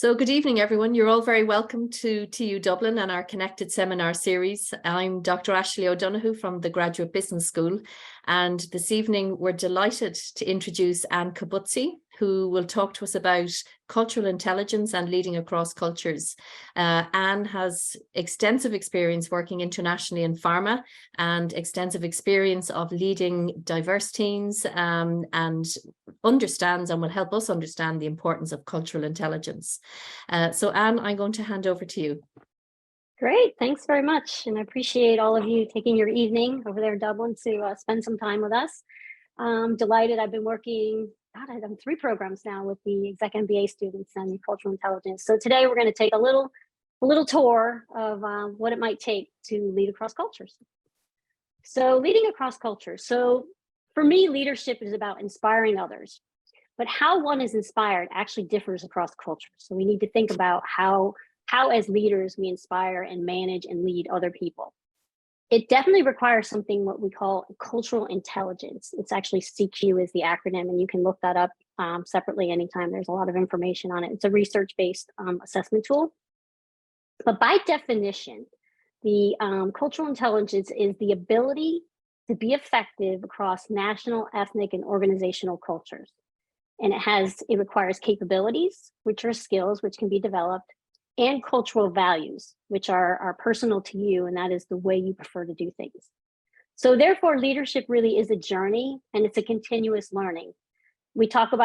So good evening, everyone. You're all very welcome to TU Dublin and our Connected Seminar Series. I'm Dr. Ashley O'Donoghue from the Graduate Business School. And this evening, we're delighted to introduce Anne Cobuzzi, who will talk to us about cultural intelligence and leading across cultures. Anne has extensive experience working internationally in pharma and extensive experience of leading diverse teams and understands and will help us understand the importance of cultural intelligence. So Anne, I'm going to hand over to you. Great, thanks very much. And I appreciate all of you taking your evening over there in Dublin to spend some time with us. I'm delighted. I've been working, I've done 3 programs now with the Exec MBA students and the cultural intelligence. So today we're going to take a little tour of what it might take to lead across cultures. So leading across cultures. So for me, leadership is about inspiring others, but how one is inspired actually differs across cultures. So we need to think about how as leaders we inspire and manage and lead other people. It definitely requires something what we call cultural intelligence. It's actually CQ is the acronym, and you can look that up separately anytime. There's a lot of information on it. It's a research-based assessment tool. But by definition, the cultural intelligence is the ability to be effective across national, ethnic, and organizational cultures. And it requires capabilities, which are skills which can be developed, and cultural values, which are personal to you, and that is the way you prefer to do things. So therefore, leadership really is a journey, and it's a continuous learning.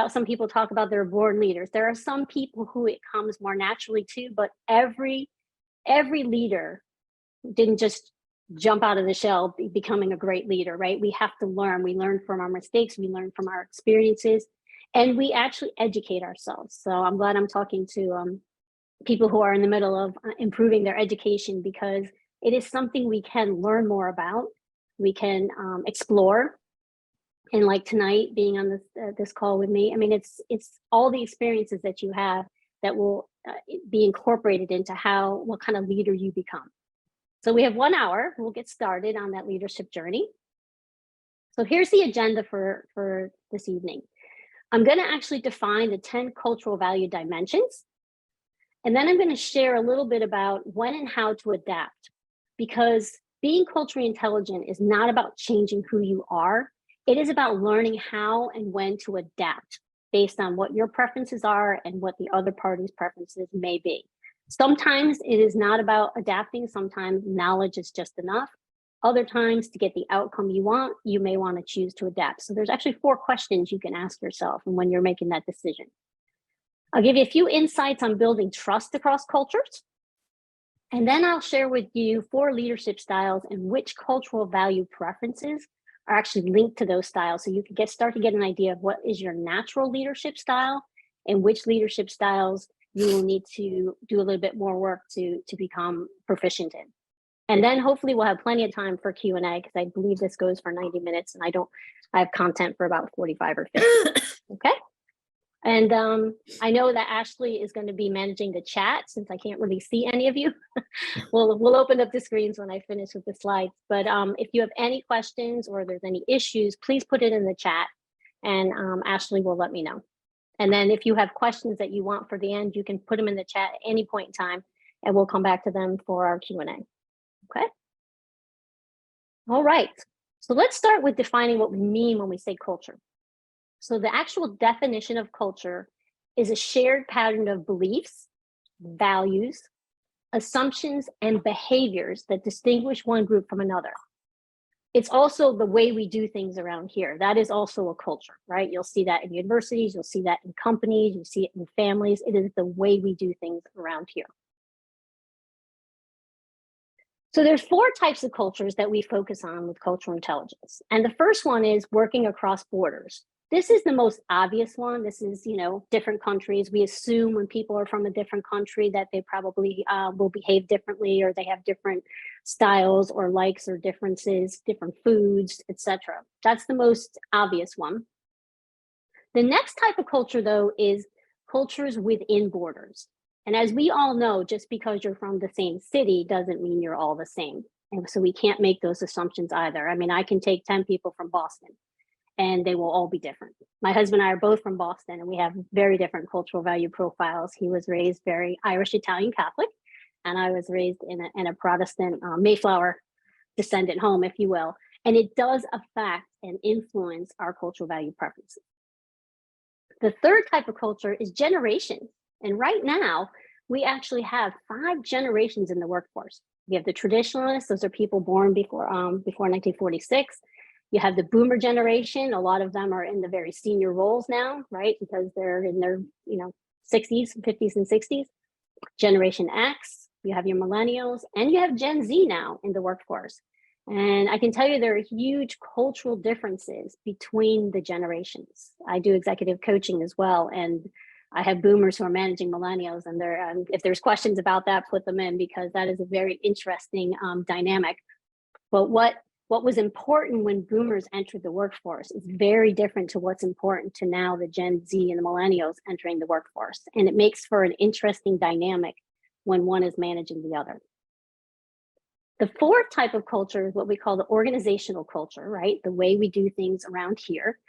Some people talk about they're born leaders. There are some people who it comes more naturally to, but every leader didn't just jump out of the shell becoming a great leader, right? We have to learn. We learn from our mistakes, we learn from our experiences, and we actually educate ourselves. So I'm glad I'm talking to people who are in the middle of improving their education, because it is something we can learn more about, we can explore. And like tonight, being on this call with me, I mean, it's all the experiences that you have that will be incorporated into what kind of leader you become. So we have 1 hour. We'll get started on that leadership journey. So here's the agenda for this evening. I'm going to actually define the 10 cultural value dimensions. And then I'm going to share a little bit about when and how to adapt, because being culturally intelligent is not about changing who you are. It is about learning how and when to adapt based on what your preferences are and what the other party's preferences may be. Sometimes it is not about adapting. Sometimes knowledge is just enough. Other times, to get the outcome you want, you may want to choose to adapt. So there's actually 4 questions you can ask yourself when you're making that decision. I'll give you a few insights on building trust across cultures. And then I'll share with you 4 leadership styles and which cultural value preferences are actually linked to those styles. So you can start to get an idea of what is your natural leadership style and which leadership styles you will need to do a little bit more work to become proficient in. And then hopefully we'll have plenty of time for Q&A, because I believe this goes for 90 minutes and I have content for about 45 or 50. Okay. And I know that Ashley is going to be managing the chat, since I can't really see any of you. We'll open up the screens when I finish with the slides. But if you have any questions or there's any issues, please put it in the chat, and Ashley will let me know. And then if you have questions that you want for the end, you can put them in the chat at any point in time, and we'll come back to them for our Q&A. Okay. All right. So let's start with defining what we mean when we say culture. So the actual definition of culture is a shared pattern of beliefs, values, assumptions, and behaviors that distinguish one group from another. It's also the way we do things around here. That is also a culture, right? You'll see that in universities, you'll see that in companies, you see it in families. It is the way we do things around here. So there's 4 types of cultures that we focus on with cultural intelligence. And the first one is working across borders. This is the most obvious one. This is, different countries. We assume when people are from a different country that they probably will behave differently, or they have different styles or likes or differences, different foods, etc. That's the most obvious one. The next type of culture, though, is cultures within borders. And as we all know, just because you're from the same city doesn't mean you're all the same. And so we can't make those assumptions either. I mean, I can take 10 people from Boston, and they will all be different. My husband and I are both from Boston, and we have very different cultural value profiles. He was raised very Irish Italian Catholic, and I was raised in a Protestant Mayflower descendant home, if you will. And it does affect and influence our cultural value preferences. The third type of culture is generation. And right now, we actually have 5 generations in the workforce. You have the traditionalists, those are people born before 1946. You have the boomer generation. A lot of them are in the very senior roles now, right? Because they're in their 60s, 50s, and 60s. Generation X, you have your millennials, and you have Gen Z now in the workforce. And I can tell you there are huge cultural differences between the generations. I do executive coaching as well, and I have boomers who are managing millennials, and if there's questions about that, put them in, because that is a very interesting dynamic. But what was important when boomers entered the workforce is very different to what's important to now the Gen Z and the millennials entering the workforce. And it makes for an interesting dynamic when one is managing the other. The fourth type of culture is what we call the organizational culture, right? The way we do things around here.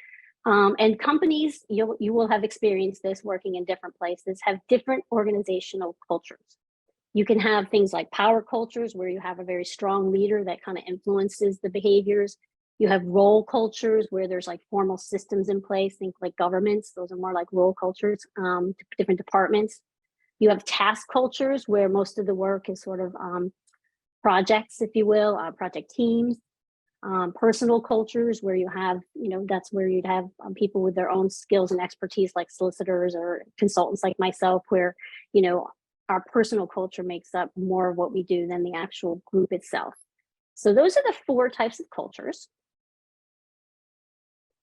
And companies, you will have experienced this working in different places, have different organizational cultures. You can have things like power cultures where you have a very strong leader that kind of influences the behaviors. You have role cultures where there's like formal systems in place, think like governments, those are more like role cultures, different departments. You have task cultures where most of the work is sort of projects, if you will, project teams. Personal cultures where you have, that's where you'd have people with their own skills and expertise, like solicitors or consultants like myself, where, our personal culture makes up more of what we do than the actual group itself. So those are the 4 types of cultures.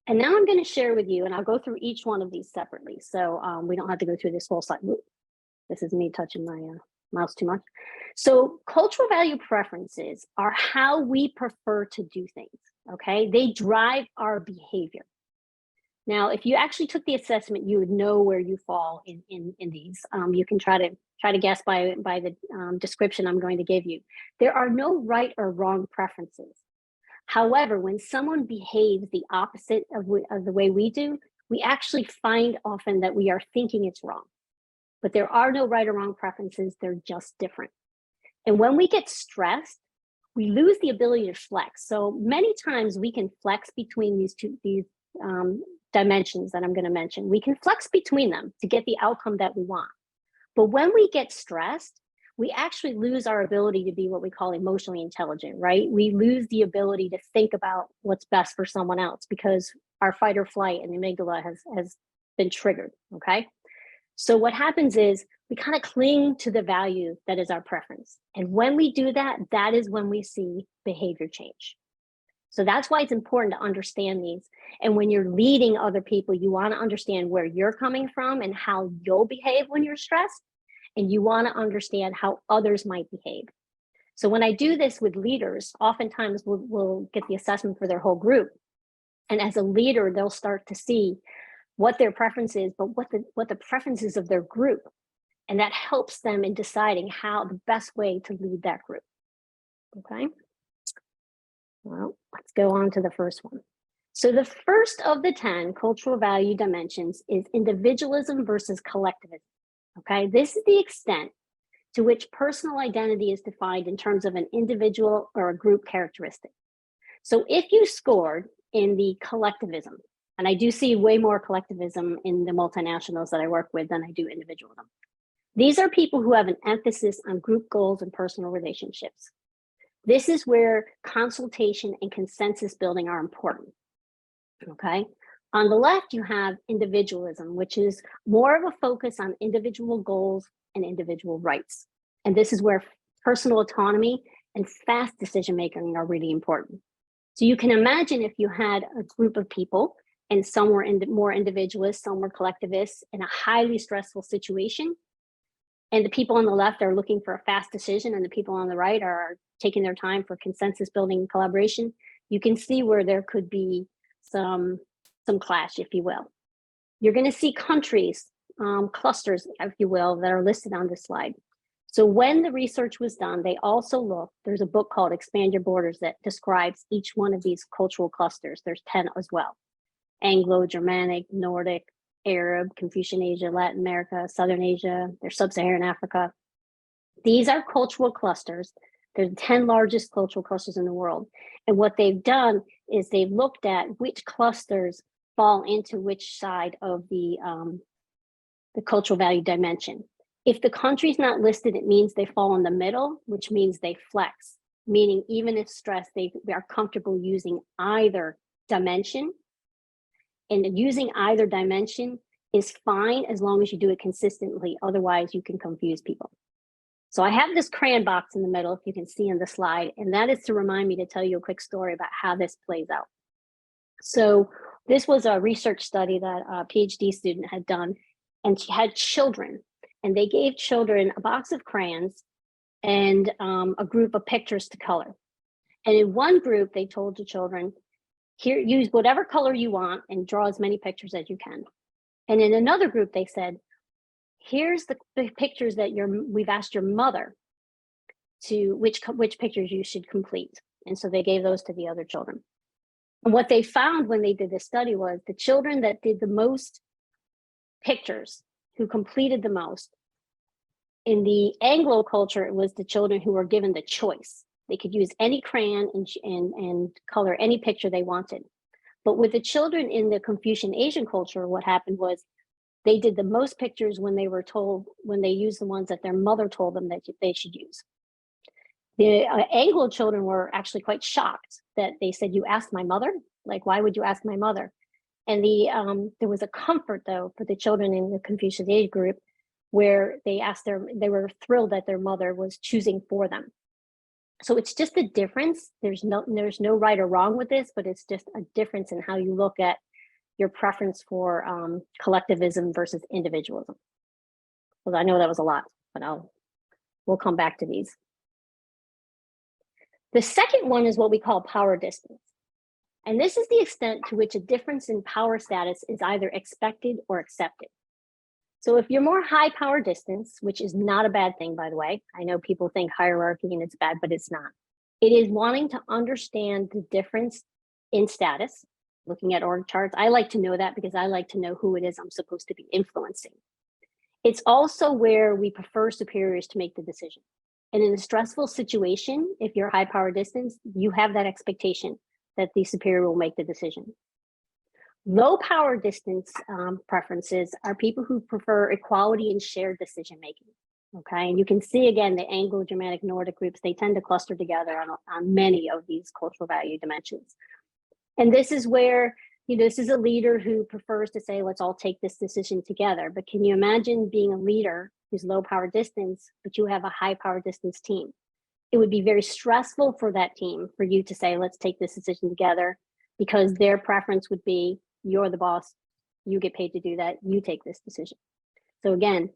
And now I'm going to share with you, and I'll go through each one of these separately. So we don't have to go through this whole slide. This is me touching my mouse too much. So cultural value preferences are how we prefer to do things, okay? They drive our behavior. Now, if you actually took the assessment, you would know where you fall in these. You can try to guess by the description I'm going to give you. There are no right or wrong preferences. However, when someone behaves the opposite of the way we do, we actually find often that we are thinking it's wrong. But there are no right or wrong preferences, they're just different. And when we get stressed, we lose the ability to flex. So many times we can flex between these dimensions that I'm going to mention. We can flex between them to get the outcome that we want. But when we get stressed, we actually lose our ability to be what we call emotionally intelligent, right? We lose the ability to think about what's best for someone else because our fight or flight and the amygdala has been triggered, okay? So what happens is we kind of cling to the value that is our preference. And when we do that, that is when we see behavior change. So that's why it's important to understand these. And when you're leading other people, you want to understand where you're coming from and how you'll behave when you're stressed. And you want to understand how others might behave. So when I do this with leaders, oftentimes we'll get the assessment for their whole group. And as a leader, they'll start to see what their preference is, but what the preferences of their group. And that helps them in deciding how the best way to lead that group. Okay. Well, let's go on to the first one. So the first of the 10 cultural value dimensions is individualism versus collectivism. Okay, this is the extent to which personal identity is defined in terms of an individual or a group characteristic. So if you scored in the collectivism, and I do see way more collectivism in the multinationals that I work with than I do individualism. These are people who have an emphasis on group goals and personal relationships. This is where consultation and consensus building are important, okay? On the left, you have individualism, which is more of a focus on individual goals and individual rights. And this is where personal autonomy and fast decision-making are really important. So you can imagine if you had a group of people and some were more individualists, some were collectivists in a highly stressful situation, and the people on the left are looking for a fast decision and the people on the right are taking their time for consensus building and collaboration, you can see where there could be some clash, if you will. You're going to see countries, clusters, if you will, that are listed on this slide. So when the research was done, they also looked, there's a book called Expand Your Borders that describes each one of these cultural clusters. There's 10 as well. Anglo-Germanic, Nordic, Arab, Confucian Asia, Latin America, Southern Asia, there's Sub-Saharan Africa. These are cultural clusters. They're the 10 largest cultural clusters in the world. And what they've done is they've looked at which clusters fall into which side of the cultural value dimension. If the country's not listed, it means they fall in the middle, which means they flex, meaning even if stressed, they are comfortable using either dimension. And using either dimension is fine as long as you do it consistently. Otherwise, you can confuse people. So I have this crayon box in the middle, if you can see on the slide, and that is to remind me to tell you a quick story about how this plays out. So this was a research study that a PhD student had done, and she had children, and they gave children a box of crayons and a group of pictures to color. And in one group, they told the children, here, use whatever color you want and draw as many pictures as you can. And in another group, they said, here's the pictures that we've asked your mother to which pictures you should complete. And so they gave those to the other children. And what they found when they did this study was the children that did the most pictures, who completed the most, in the Anglo culture, it was the children who were given the choice. They could use any crayon and color any picture they wanted. But with the children in the Confucian Asian culture, what happened was they did the most pictures when they were told, when they used the ones that their mother told them that they should use. The Anglo children were actually quite shocked that they said, you asked my mother? Like, why would you ask my mother? And there was a comfort, though, for the children in the Confucian age group, where they were thrilled that their mother was choosing for them. So it's just a difference. There's no right or wrong with this, but it's just a difference in how you look at your preference for collectivism versus individualism. Well, I know that was a lot, but we'll come back to these. The second one is what we call power distance. And this is the extent to which a difference in power status is either expected or accepted. So if you're more high power distance, which is not a bad thing, by the way, I know people think hierarchy and it's bad, but it's not. It is wanting to understand the difference in status, looking at org charts. I like to know that because I like to know who it is I'm supposed to be influencing. It's also where we prefer superiors to make the decision. And in a stressful situation, if you're high power distance, you have that expectation that the superior will make the decision. Low power distance preferences are people who prefer equality and shared decision making. Okay, and you can see again the Anglo-Germanic Nordic groups, they tend to cluster together on many of these cultural value dimensions. And this is where, this is a leader who prefers to say, let's all take this decision together. But can you imagine being a leader who's low power distance, but you have a high power distance team? It would be very stressful for that team for you to say, let's take this decision together, because their preference would be, you're the boss, you get paid to do that, you take this decision. So again,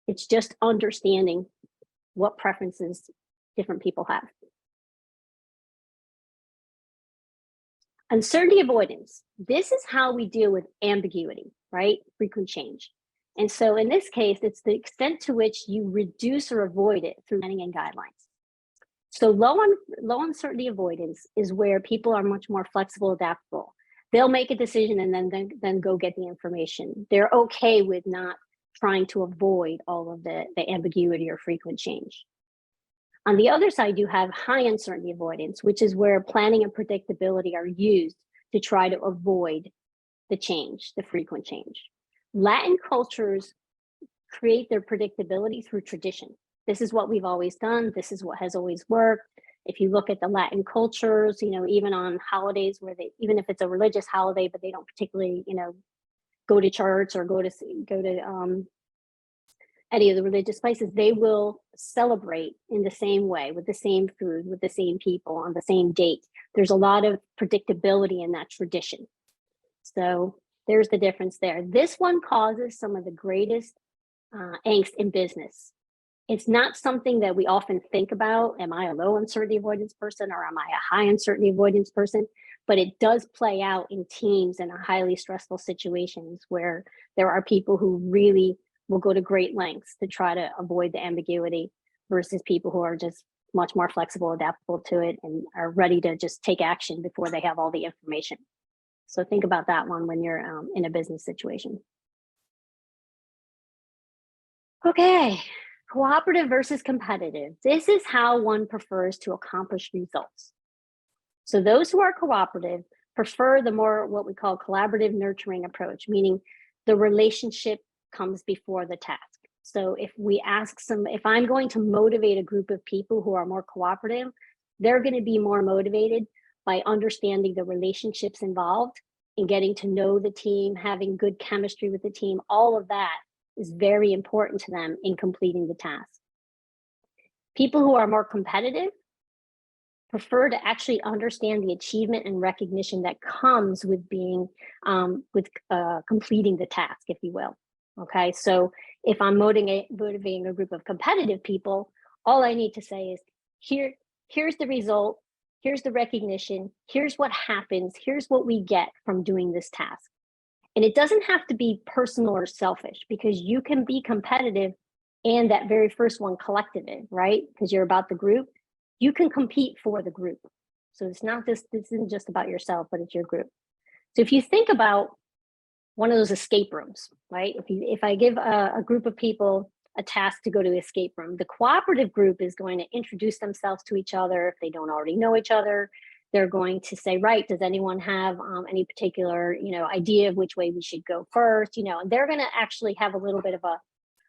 it's just understanding what preferences different people have. Uncertainty avoidance. This is how we deal with ambiguity, right? Frequent change. And so in this case, it's the extent to which you reduce or avoid it through planning and guidelines. So low uncertainty avoidance is where people are much more flexible, adaptable. They'll make a decision and then go get the information. They're okay with not trying to avoid all of the ambiguity or frequent change. On the other side, you have high uncertainty avoidance, which is where planning and predictability are used to try to avoid the change, the frequent change. Latin cultures create their predictability through tradition. This is what we've always done. This is what has always worked. If you look at the Latin cultures, even on holidays where even if it's a religious holiday, but they don't particularly, go to church or go to any of the religious places, they will celebrate in the same way, with the same food, with the same people, on the same date. There's a lot of predictability in that tradition. So there's the difference there. This one causes some of the greatest angst in business. It's not something that we often think about. Am I a low uncertainty avoidance person or am I a high uncertainty avoidance person? But it does play out in teams and highly stressful situations where there are people who really will go to great lengths to try to avoid the ambiguity versus people who are just much more flexible, adaptable to it, and are ready to just take action before they have all the information. So think about that one when you're in a business situation. Okay, cooperative versus competitive. This is how one prefers to accomplish results. So those who are cooperative prefer the more what we call collaborative nurturing approach, meaning the relationship comes before the task. So if I'm going to motivate a group of people who are more cooperative, they're going to be more motivated by understanding the relationships involved and getting to know the team, having good chemistry with the team. All of that is very important to them in completing the task. People who are more competitive prefer to actually understand the achievement and recognition that comes with being completing the task, if you will. Okay, so if I'm motivating a group of competitive people, all I need to say is, here's the result, here's the recognition, here's what happens, here's what we get from doing this task. And it doesn't have to be personal or selfish, because you can be competitive and that very first one collective, right? Because you're about the group. You can compete for the group. So this isn't just about yourself, but it's your group. So if you think about one of those escape rooms, right? If I give a group of people a task to go to the escape room, the cooperative group is going to introduce themselves to each other if they don't already know each other. They're going to say, right, does anyone have any particular, idea of which way we should go first? And they're going to actually have a little bit of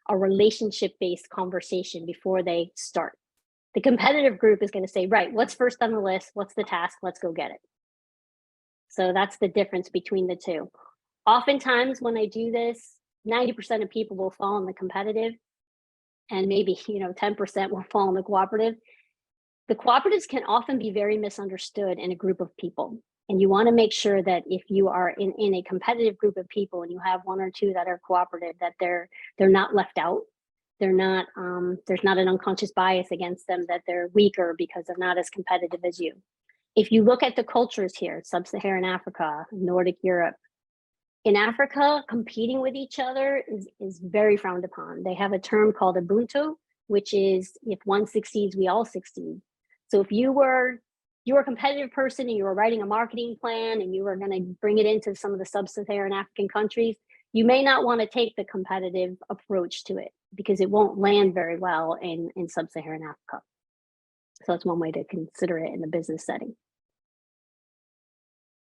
a relationship-based conversation before they start. The competitive group is going to say, right, what's first on the list? What's the task? Let's go get it. So that's the difference between the two. Oftentimes when I do this, 90% of people will fall in the competitive, and maybe 10% will fall in the cooperative. The cooperatives can often be very misunderstood in a group of people. And you want to make sure that if you are in a competitive group of people and you have one or two that are cooperative, that they're not left out. They're not, there's not an unconscious bias against them that they're weaker because they're not as competitive as you. If you look at the cultures here, Sub-Saharan Africa, Nordic Europe, in Africa, competing with each other is very frowned upon. They have a term called Ubuntu, which is if one succeeds, we all succeed. So if you were a competitive person and you were writing a marketing plan and you were going to bring it into some of the Sub-Saharan African countries, you may not want to take the competitive approach to it because it won't land very well in Sub-Saharan Africa. So that's one way to consider it in the business setting.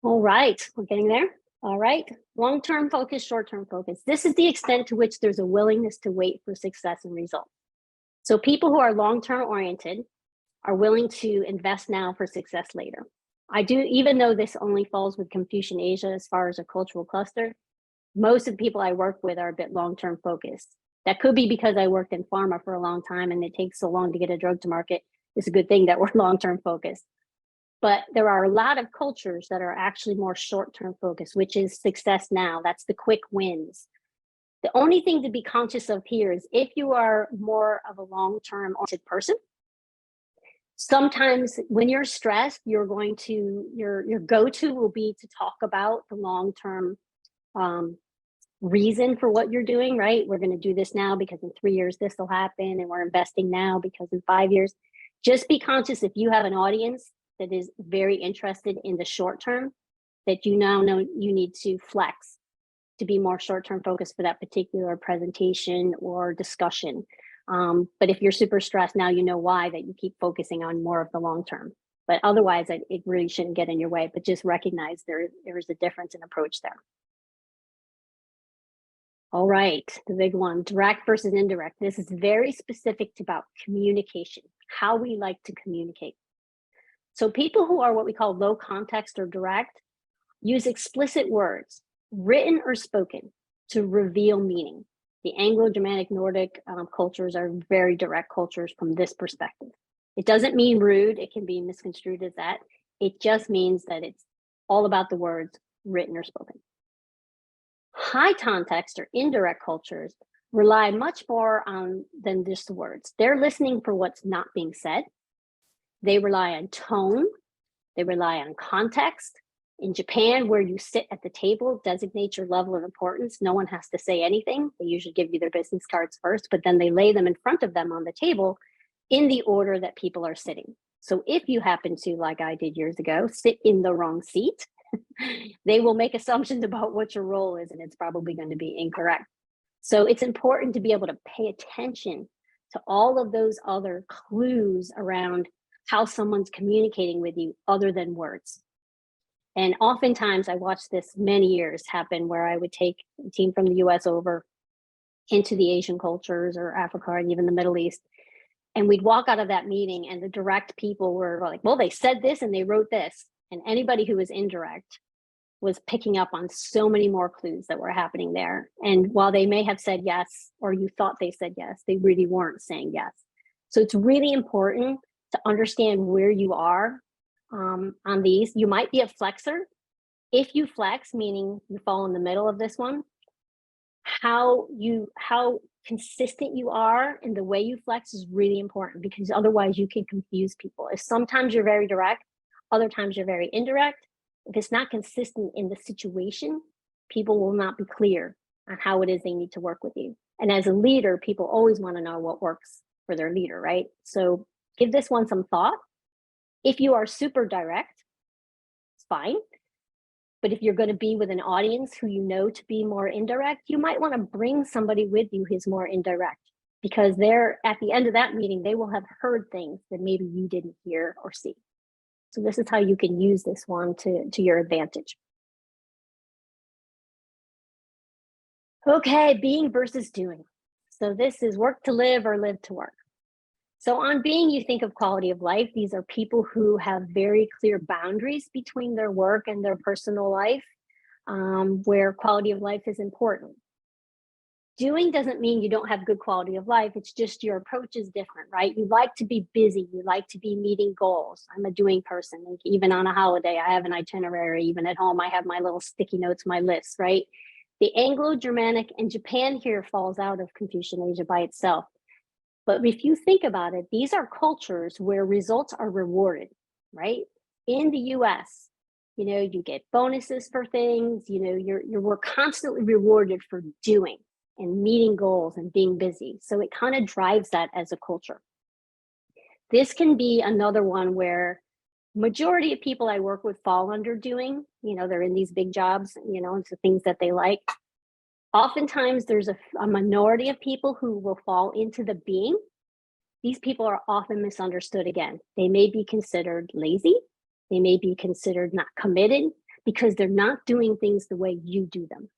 All right, we're getting there. All right, long-term focus, short-term focus. This is the extent to which there's a willingness to wait for success and results. So people who are long-term oriented are willing to invest now for success later. Even though this only falls with Confucian Asia as far as a cultural cluster, most of the people I work with are a bit long-term focused. That could be because I worked in pharma for a long time and it takes so long to get a drug to market. It's a good thing that we're long-term focused. But there are a lot of cultures that are actually more short-term focused, which is success now. That's the quick wins. The only thing to be conscious of here is if you are more of a long-term oriented person, sometimes when you're stressed, your go-to will be to talk about the long-term reason for what you're doing, right? We're going to do this now because in 3 years this will happen, and we're investing now because in 5 years. Just be conscious if you have an audience that is very interested in the short term, that you now know you need to flex to be more short-term focused for that particular presentation or discussion. But if you're super stressed, now you know why, that you keep focusing on more of the long term. But otherwise, it really shouldn't get in your way, but just recognize there is a difference in approach there. All right, the big one, direct versus indirect. This is very specific about communication, how we like to communicate. So people who are what we call low context or direct use explicit words, written or spoken, to reveal meaning. The Anglo-Germanic Nordic cultures are very direct cultures from this perspective. It doesn't mean rude. It can be misconstrued as that. It just means that it's all about the words, written or spoken. High context or indirect cultures rely much more on than just the words. They're listening for what's not being said. They rely on tone. They rely on context. In Japan, where you sit at the table, designate your level of importance. No one has to say anything. They usually give you their business cards first, but then they lay them in front of them on the table in the order that people are sitting. So if you happen to, like I did years ago, sit in the wrong seat, They will make assumptions about what your role is, and it's probably going to be incorrect. So it's important to be able to pay attention to all of those other clues around how someone's communicating with you other than words. And oftentimes I watched this many years happen where I would take a team from the US over into the Asian cultures or Africa and even the Middle East. And we'd walk out of that meeting and the direct people were like, well, they said this and they wrote this. And anybody who was indirect was picking up on so many more clues that were happening there. And while they may have said yes, or you thought they said yes, they really weren't saying yes. So it's really important to understand where you are on these. You might be a flexor. If you flex, meaning you fall in the middle of this one, how consistent you are in the way you flex is really important, because otherwise you can confuse people. If sometimes you're very direct, other times you're very indirect. If it's not consistent in the situation, people will not be clear on how it is they need to work with you. And as a leader, people always want to know what works for their leader, right? So give this one some thought. If you are super direct, it's fine. But if you're going to be with an audience who you know to be more indirect, you might want to bring somebody with you who's more indirect, because they're at the end of that meeting, they will have heard things that maybe you didn't hear or see. So this is how you can use this one to your advantage. Okay, being versus doing. So this is work to live or live to work. So on being, you think of quality of life. These are people who have very clear boundaries between their work and their personal life, where quality of life is important. Doing doesn't mean you don't have good quality of life. It's just your approach is different, right? You like to be busy. You like to be meeting goals. I'm a doing person. Like even on a holiday, I have an itinerary. Even at home, I have my little sticky notes, my lists, right? The Anglo-Germanic, and Japan here falls out of Confucian Asia by itself. But if you think about it, these are cultures where results are rewarded, right? In the US, you get bonuses for things, we're constantly rewarded for doing and meeting goals and being busy. So it kind of drives that as a culture. This can be another one where majority of people I work with fall under doing. They're in these big jobs, it's the things that they like. Oftentimes there's a minority of people who will fall into the being. These people are often misunderstood again. They may be considered lazy. They may be considered not committed because they're not doing things the way you do them.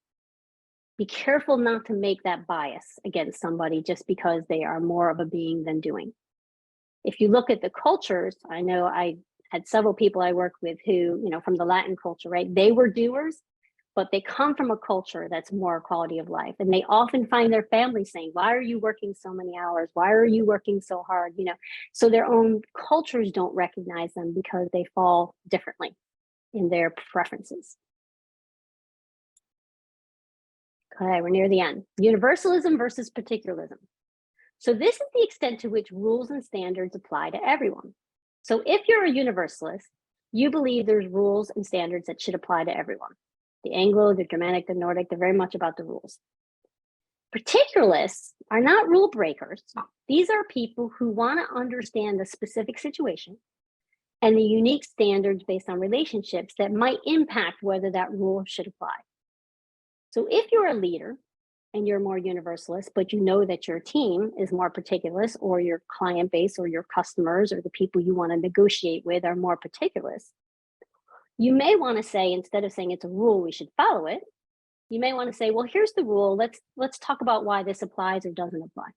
Be careful not to make that bias against somebody just because they are more of a being than doing. If you look at the cultures, I know I had several people I worked with who, from the Latin culture, right? They were doers, but they come from a culture that's more quality of life. And they often find their family saying, why are you working so many hours? Why are you working so hard? So their own cultures don't recognize them because they fall differently in their preferences. Okay, we're near the end. Universalism versus particularism. So this is the extent to which rules and standards apply to everyone. So if you're a universalist, you believe there's rules and standards that should apply to everyone. The Anglo, the Germanic, the Nordic, they're very much about the rules. Particularists are not rule breakers. These are people who want to understand the specific situation and the unique standards based on relationships that might impact whether that rule should apply. So if you're a leader and you're more universalist, but you know that your team is more particularist, or your client base or your customers or the people you want to negotiate with are more particularist, you may want to say, instead of saying it's a rule, we should follow it, you may want to say, well, here's the rule. Let's talk about why this applies or doesn't apply.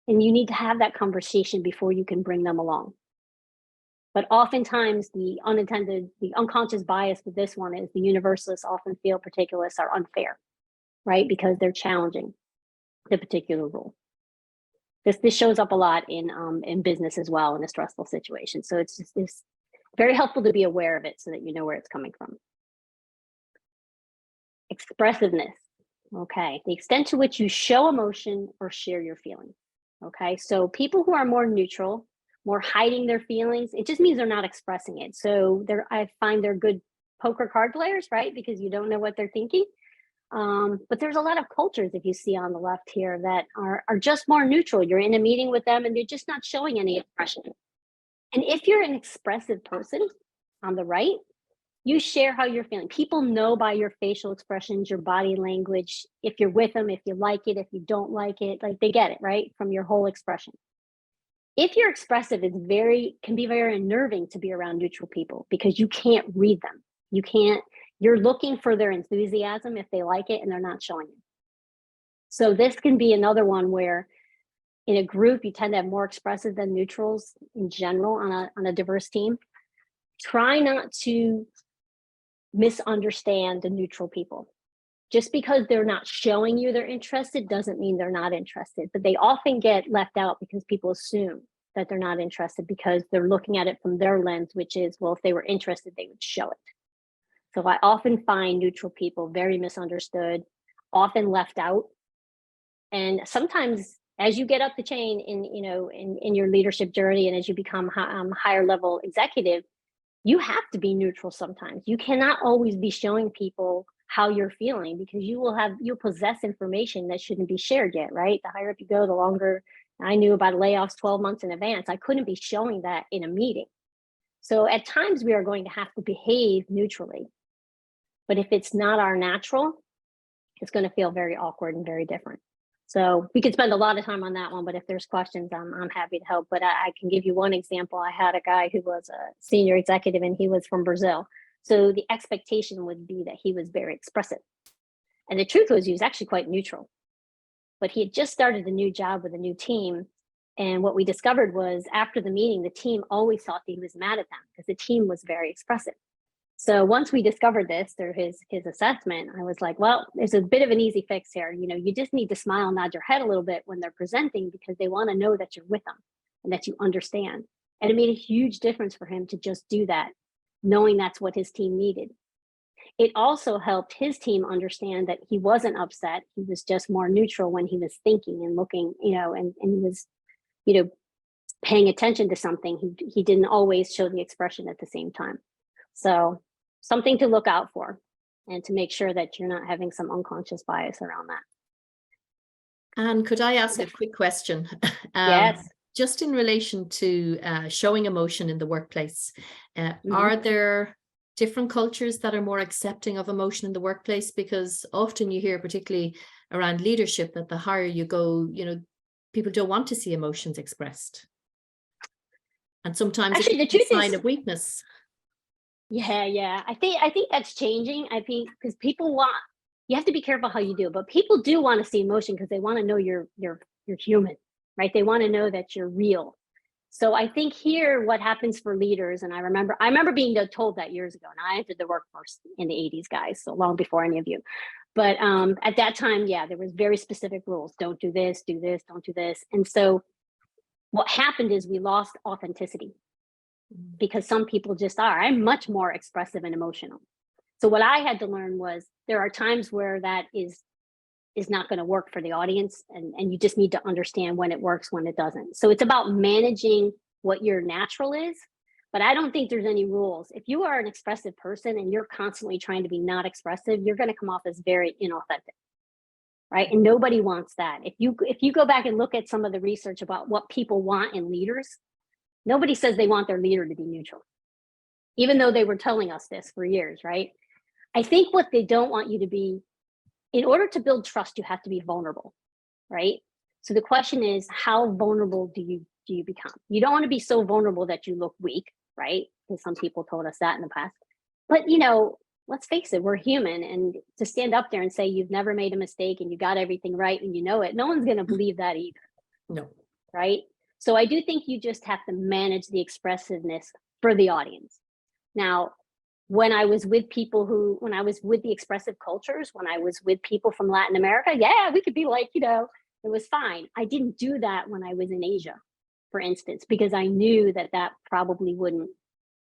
And you need to have that conversation before you can bring them along. But oftentimes the unconscious bias with this one is the universalists often feel particularists are unfair, right? Because they're challenging the particular rule. This shows up a lot in business as well in a stressful situation. So it's very helpful to be aware of it so that you know where it's coming from. Expressiveness. Okay, the extent to which you show emotion or share your feelings. Okay, so people who are more neutral, more hiding their feelings, it just means they're not expressing it. So I find they're good poker card players, right? Because you don't know what they're thinking. But there's a lot of cultures, if you see on the left here, that are just more neutral. You're in a meeting with them and you're just not showing any expression. And if you're an expressive person on the right, You share how you're feeling. People know by your facial expressions, your body language, if you're with them, if you like it, if you don't like it, like they get it, right? From your whole expression. If you're expressive, can be very unnerving to be around neutral people because you can't read them. You're looking for their enthusiasm if they like it and they're not showing it. So this can be another one where in a group, you tend to have more expressive than neutrals in general on a diverse team. Try not to misunderstand the neutral people. Just because they're not showing you they're interested doesn't mean they're not interested, but they often get left out because people assume that they're not interested because they're looking at it from their lens, which is, well, if they were interested, they would show it. So I often find neutral people very misunderstood, often left out. And sometimes as you get up the chain in your leadership journey and as you become higher level executive, you have to be neutral sometimes. You cannot always be showing people how you're feeling because you'll possess information that shouldn't be shared yet, right? The higher up you go, the longer. I knew about layoffs 12 months in advance. I couldn't be showing that in a meeting. So at times we are going to have to behave neutrally. But if it's not our natural, it's going to feel very awkward and very different. So we could spend a lot of time on that one, but if there's questions, I'm happy to help. But I can give you one example. I had a guy who was a senior executive and he was from Brazil. So the expectation would be that he was very expressive. And the truth was he was actually quite neutral. But he had just started a new job with a new team. And what we discovered was after the meeting, the team always thought that he was mad at them because the team was very expressive. So once we discovered this through his assessment, I was like, well, there's a bit of an easy fix here. You just need to smile and nod your head a little bit when they're presenting because they want to know that you're with them and that you understand. And it made a huge difference for him to just do that, knowing that's what his team needed. It also helped his team understand that he wasn't upset. He was just more neutral when he was thinking and looking, and he was, paying attention to something. He didn't always show the expression at the same time. So something to look out for and to make sure that you're not having some unconscious bias around that. And could I ask a quick question? Yes. Just in relation to showing emotion in the workplace, are there different cultures that are more accepting of emotion in the workplace? Because often you hear, particularly around leadership, that the higher you go, people don't want to see emotions expressed. And sometimes actually, it's the truth a sign is, of weakness. Yeah. I think that's changing. I think because you have to be careful how you do it, but people do want to see emotion because they want to know you're human, right? They want to know that you're real. So I think here what happens for leaders, and I remember being told that years ago, and I entered the workforce in the 80s, guys, so long before any of you. But at that time, there was very specific rules. Don't do this, don't do this. And so what happened is we lost authenticity because some people just are. I'm much more expressive and emotional. So what I had to learn was there are times where that is not going to work for the audience, and you just need to understand when it works, when it doesn't. So it's about managing what your natural is, but I don't think there's any rules. If you are an expressive person and you're constantly trying to be not expressive, you're going to come off as very inauthentic, right? And nobody wants that. If you go back and look at some of the research about what people want in leaders, nobody says they want their leader to be neutral, even though they were telling us this for years, right? I think what they don't want you to be, in order to build trust, you have to be vulnerable, right? So the question is, how vulnerable do you become? You don't want to be so vulnerable that you look weak, right? Because some people told us that in the past. But let's face it, we're human, and to stand up there and say you've never made a mistake and you got everything right and you know it, no one's going to believe that either. No. Right? So I do think you just have to manage the expressiveness for the audience. Now, when I was with the expressive cultures, when I was with people from Latin America, we could be like, it was fine. I didn't do that when I was in Asia, for instance, because I knew that probably wouldn't.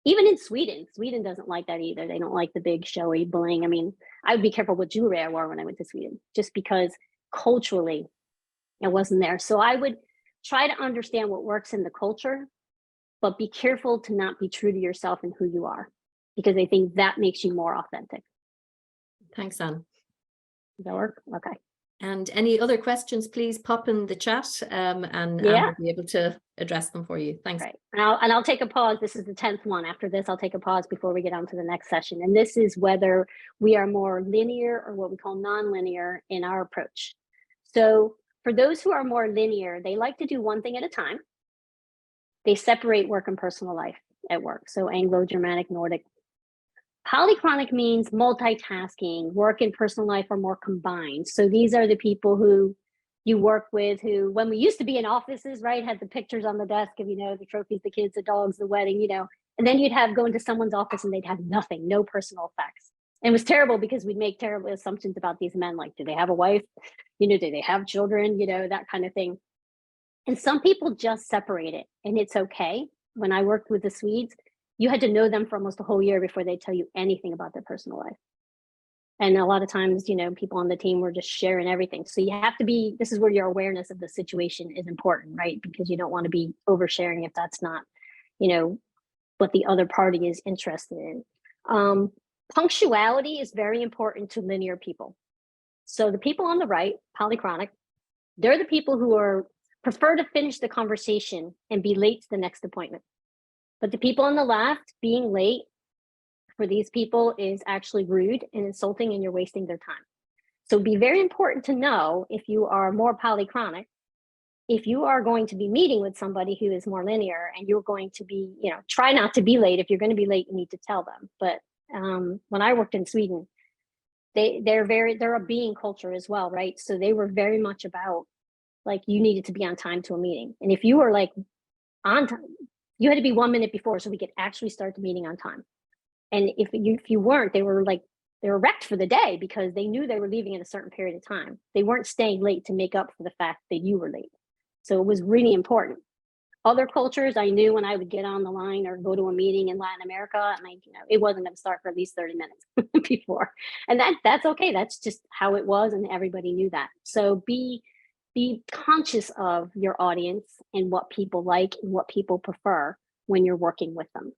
Even in Sweden doesn't like that either. They don't like the big showy bling. I mean, I would be careful what jewelry I wore when I went to Sweden, just because culturally it wasn't there. So I would try to understand what works in the culture, but be careful to not be true to yourself and who you are, because I think that makes you more authentic. Thanks, Anne. Does that work? Okay. And any other questions, please pop in the chat, and Yeah. we'll be able to address them for you. Thanks. Right. And I'll take a pause. This is the 10th one. After this, I'll take a pause before we get on to the next session. And this is whether we are more linear or what we call nonlinear in our approach. So for those who are more linear, they like to do one thing at a time. They separate work and personal life at work. So Anglo-Germanic, Nordic. Polychronic means multitasking. Work and personal life are more combined. So these are the people who you work with, who, when we used to be in offices, right, had the pictures on the desk of, the trophies, the kids, the dogs, the wedding, and then you'd have go into someone's office and they'd have nothing, no personal effects. And it was terrible because we'd make terrible assumptions about these men, like, do they have a wife? Do they have children? That kind of thing. And some people just separate it, and it's okay. When I worked with the Swedes, you had to know them for almost a whole year before they tell you anything about their personal life. And a lot of times, people on the team were just sharing everything. So you have to be, this is where your awareness of the situation is important, right? Because you don't want to be oversharing if that's not, what the other party is interested in. Punctuality is very important to linear people. So the people on the right, polychronic, they're the people who prefer to finish the conversation and be late to the next appointment. But the people on the left, being late for these people is actually rude and insulting, and you're wasting their time. So it'd be very important to know, if you are more polychronic, if you are going to be meeting with somebody who is more linear and you're going to be, try not to be late. If you're going to be late, you need to tell them. But when I worked in Sweden, they're a being culture as well, right? So they were very much about, like, you needed to be on time to a meeting. And if you were like on time, you had to be 1 minute before so we could actually start the meeting on time. And if you weren't, they were wrecked for the day because they knew they were leaving in a certain period of time. They weren't staying late to make up for the fact that you were late. So it was really important. Other cultures, I knew when I would get on the line or go to a meeting in Latin America, and it wasn't going to start for at least 30 minutes before. And that's okay. That's just how it was, and everybody knew that. So be conscious of your audience and what people like and what people prefer when you're working with them.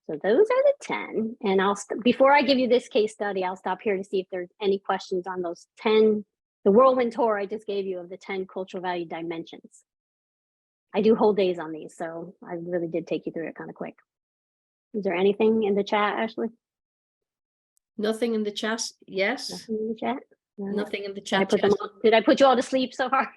So those are the 10. And before I give you this case study, I'll stop here to see if there's any questions on those 10, the whirlwind tour I just gave you of the 10 cultural value dimensions. I do whole days on these, so I really did take you through it kind of quick. Is there anything in the chat, Ashley? Nothing in the chat yet. Nothing in the chat? No. Nothing in the chat. Did I put you all to sleep so far?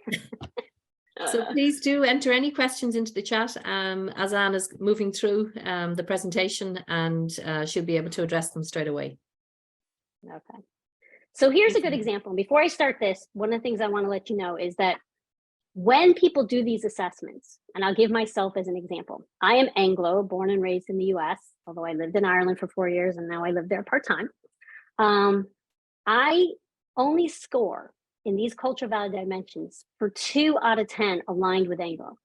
So please do enter any questions into the chat as Anne is moving through the presentation, and she'll be able to address them straight away. Okay. So here's a good example. Before I start this, one of the things I want to let you know is that when people do these assessments, and I'll give myself as an example, I am Anglo, born and raised in the US, although I lived in Ireland for 4 years and now I live there part-time. I only score in these cultural value dimensions for 2 out of 10 aligned with Anglo,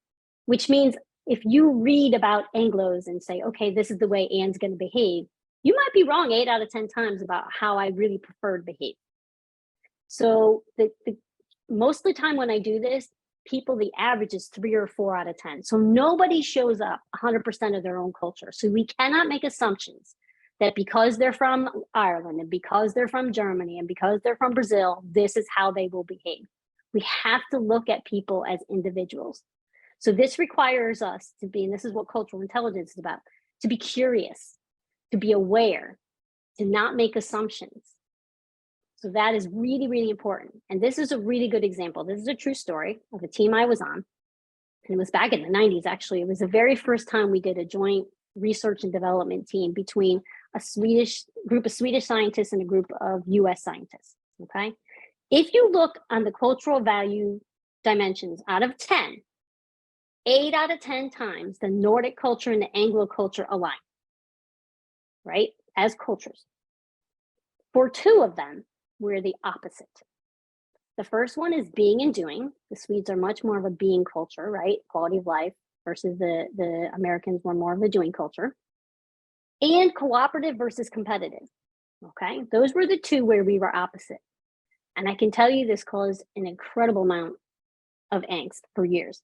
which means if you read about Anglos and say, okay, this is the way Anne's going to behave, you might be wrong 8 out of 10 times about how I really preferred behavior. So most of the time when I do this, the average is 3 or 4 out of 10. So nobody shows up 100% of their own culture. So we cannot make assumptions that because they're from Ireland and because they're from Germany and because they're from Brazil, this is how they will behave. We have to look at people as individuals. So this requires us to be, and this is what cultural intelligence is about, to be curious, to be aware, to not make assumptions. So that is really, really important. And this is a really good example. This is a true story of a team I was on. And it was back in the 90s, actually. It was the very first time we did a joint research and development team between a group of Swedish scientists and a group of US scientists, okay? If you look on the cultural value dimensions out of 10, 8 out of 10 times the Nordic culture and the Anglo culture align, right? As cultures. For 2 of them, we're the opposite. The first one is being and doing. The Swedes are much more of a being culture, right? Quality of life, versus the Americans were more of a doing culture. And cooperative versus competitive, okay? Those were the 2 where we were opposite. And I can tell you this caused an incredible amount of angst for years.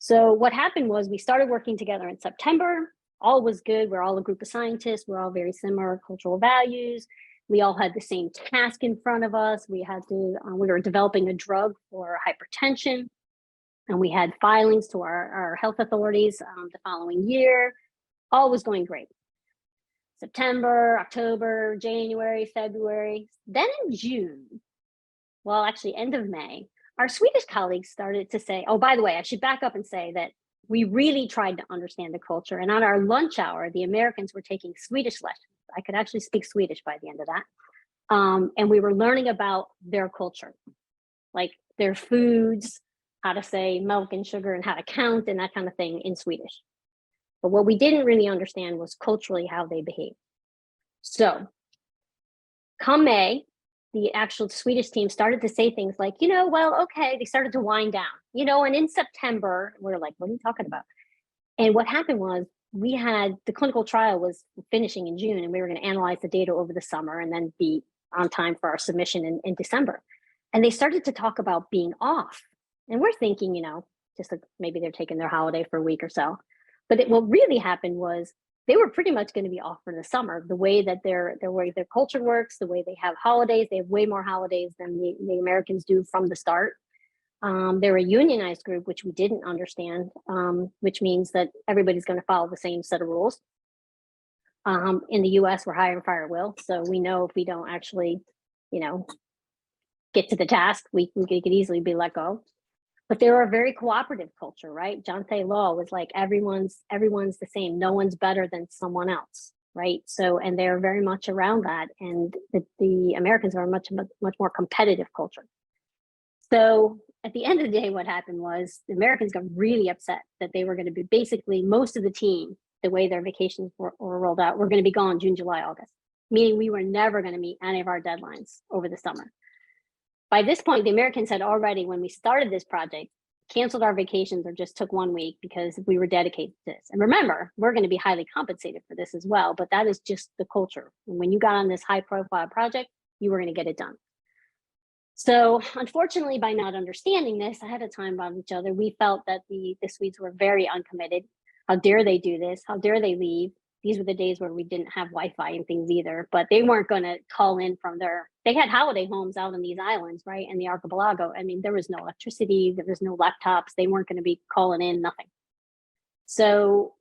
So what happened was we started working together in September. All was good. We're all a group of scientists. We're all very similar cultural values. We all had the same task in front of us. We were developing a drug for hypertension, and we had filings to our health authorities the following year. All was going great. September, October, January, February. Then in June, well, actually end of May, our Swedish colleagues started to say, oh, by the way, I should back up and say that we really tried to understand the culture. And on our lunch hour, the Americans were taking Swedish lessons. I could actually speak Swedish by the end of that. And we were learning about their culture, like their foods, how to say milk and sugar and how to count and that kind of thing in Swedish. But what we didn't really understand was culturally how they behave. So come May, the actual Swedish team started to say things like, well, okay, they started to wind down, and in September, we're like, what are you talking about? And what happened was the clinical trial was finishing in June, and we were going to analyze the data over the summer and then be on time for our submission in December. And they started to talk about being off. And we're thinking, just like maybe they're taking their holiday for a week or so. But what really happened was they were pretty much going to be off for the summer. The way that their culture works, the way they have holidays, they have way more holidays than the Americans do from the start. They're a unionized group, which we didn't understand, which means that everybody's going to follow the same set of rules. In the US, we're hire and fire at will. So we know if we don't actually, get to the task, we could easily be let go. But they're a very cooperative culture, right? Jante Law was like, everyone's the same. No one's better than someone else, right? So, and they're very much around that. And the Americans are a much more competitive culture. So at the end of the day, what happened was the Americans got really upset that they were going to be basically most of the team, the way their vacations were rolled out, were going to be gone June, July, August, meaning we were never going to meet any of our deadlines over the summer. By this point, the Americans had already, when we started this project, canceled our vacations or just took 1 week because we were dedicated to this. And remember, we're going to be highly compensated for this as well, but that is just the culture. And when you got on this high profile project, you were going to get it done. So unfortunately, by not understanding this ahead of time about each other, we felt that the Swedes were very uncommitted. How dare they do this? How dare they leave? These were the days where we didn't have Wi-Fi and things either, but they weren't going to call in from they had holiday homes out on these islands, right? In the archipelago. I mean, there was no electricity, there was no laptops. They weren't going to be calling in, nothing. So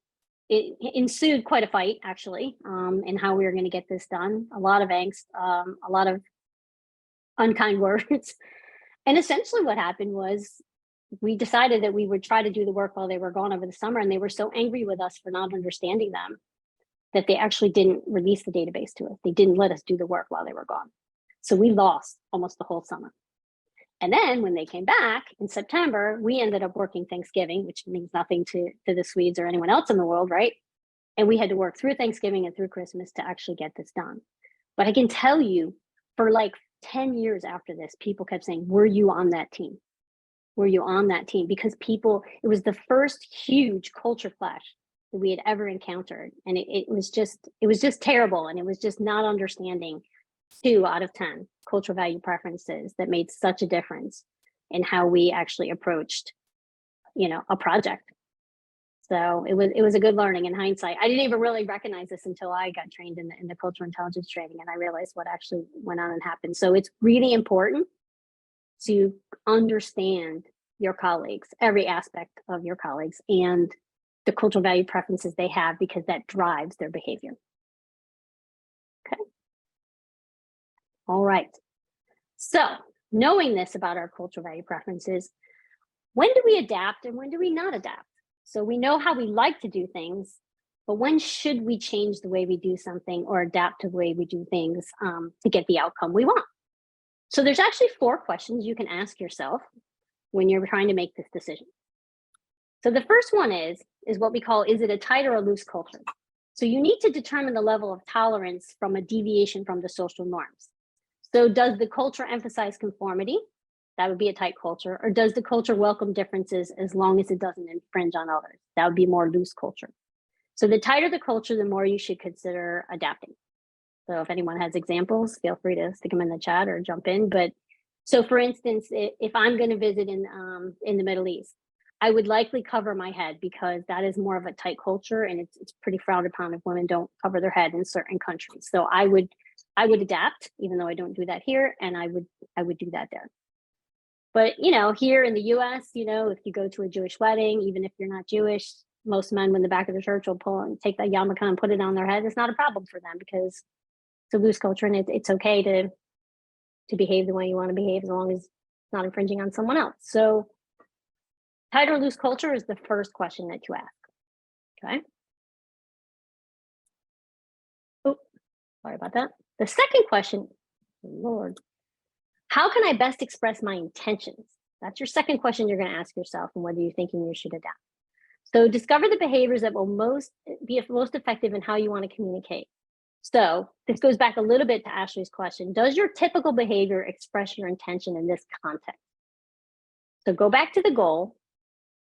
it ensued quite a fight, actually, in how we were going to get this done. A lot of angst, a lot of unkind words. And essentially what happened was we decided that we would try to do the work while they were gone over the summer. And they were so angry with us for not understanding them that they actually didn't release the database to us. They didn't let us do the work while they were gone. So we lost almost the whole summer. And then when they came back in September, we ended up working Thanksgiving, which means nothing to the Swedes or anyone else in the world, right? And we had to work through Thanksgiving and through Christmas to actually get this done. But I can tell you, for like 10 years after this, people kept saying, were you on that team? Were you on that team? Because it was the first huge culture clash that we had ever encountered. And it was just terrible. And it was just not understanding 2 out of 10 cultural value preferences that made such a difference in how we actually approached, a project. So it was a good learning in hindsight. I didn't even really recognize this until I got trained in the cultural intelligence training, and I realized what actually went on and happened. So it's really important to understand your colleagues, every aspect of your colleagues, and the cultural value preferences they have, because that drives their behavior. Okay. All right. So knowing this about our cultural value preferences, when do we adapt and when do we not adapt? So we know how we like to do things, but when should we change the way we do something or adapt to the way we do things to get the outcome we want? So there's actually 4 questions you can ask yourself when you're trying to make this decision. So the first one is what we call, is it a tight or a loose culture? So you need to determine the level of tolerance from a deviation from the social norms. So does the culture emphasize conformity? That would be a tight culture. Or does the culture welcome differences as long as it doesn't infringe on others? That would be more loose culture. So the tighter the culture, the more you should consider adapting. So if anyone has examples, feel free to stick them in the chat or jump in. But so for instance, if I'm going to visit in the Middle East, I would likely cover my head because that is more of a tight culture, and it's pretty frowned upon if women don't cover their head in certain countries. So I I would adapt, even though I don't do that here, and I would do that there. But here in the US, if you go to a Jewish wedding, even if you're not Jewish, most men in the back of the church will pull and take that yarmulke and put it on their head. It's not a problem for them because it's a loose culture, and it's okay to behave the way you want to behave as long as it's not infringing on someone else. So tight or loose culture is the first question that you ask. Okay. Oh, sorry about that. The second question, Lord, how can I best express my intentions? That's your second question you're going to ask yourself, and whether you're thinking you should adapt. So discover the behaviors that will be most effective in how you want to communicate. So this goes back a little bit to Ashley's question. Does your typical behavior express your intention in this context? So go back to the goal.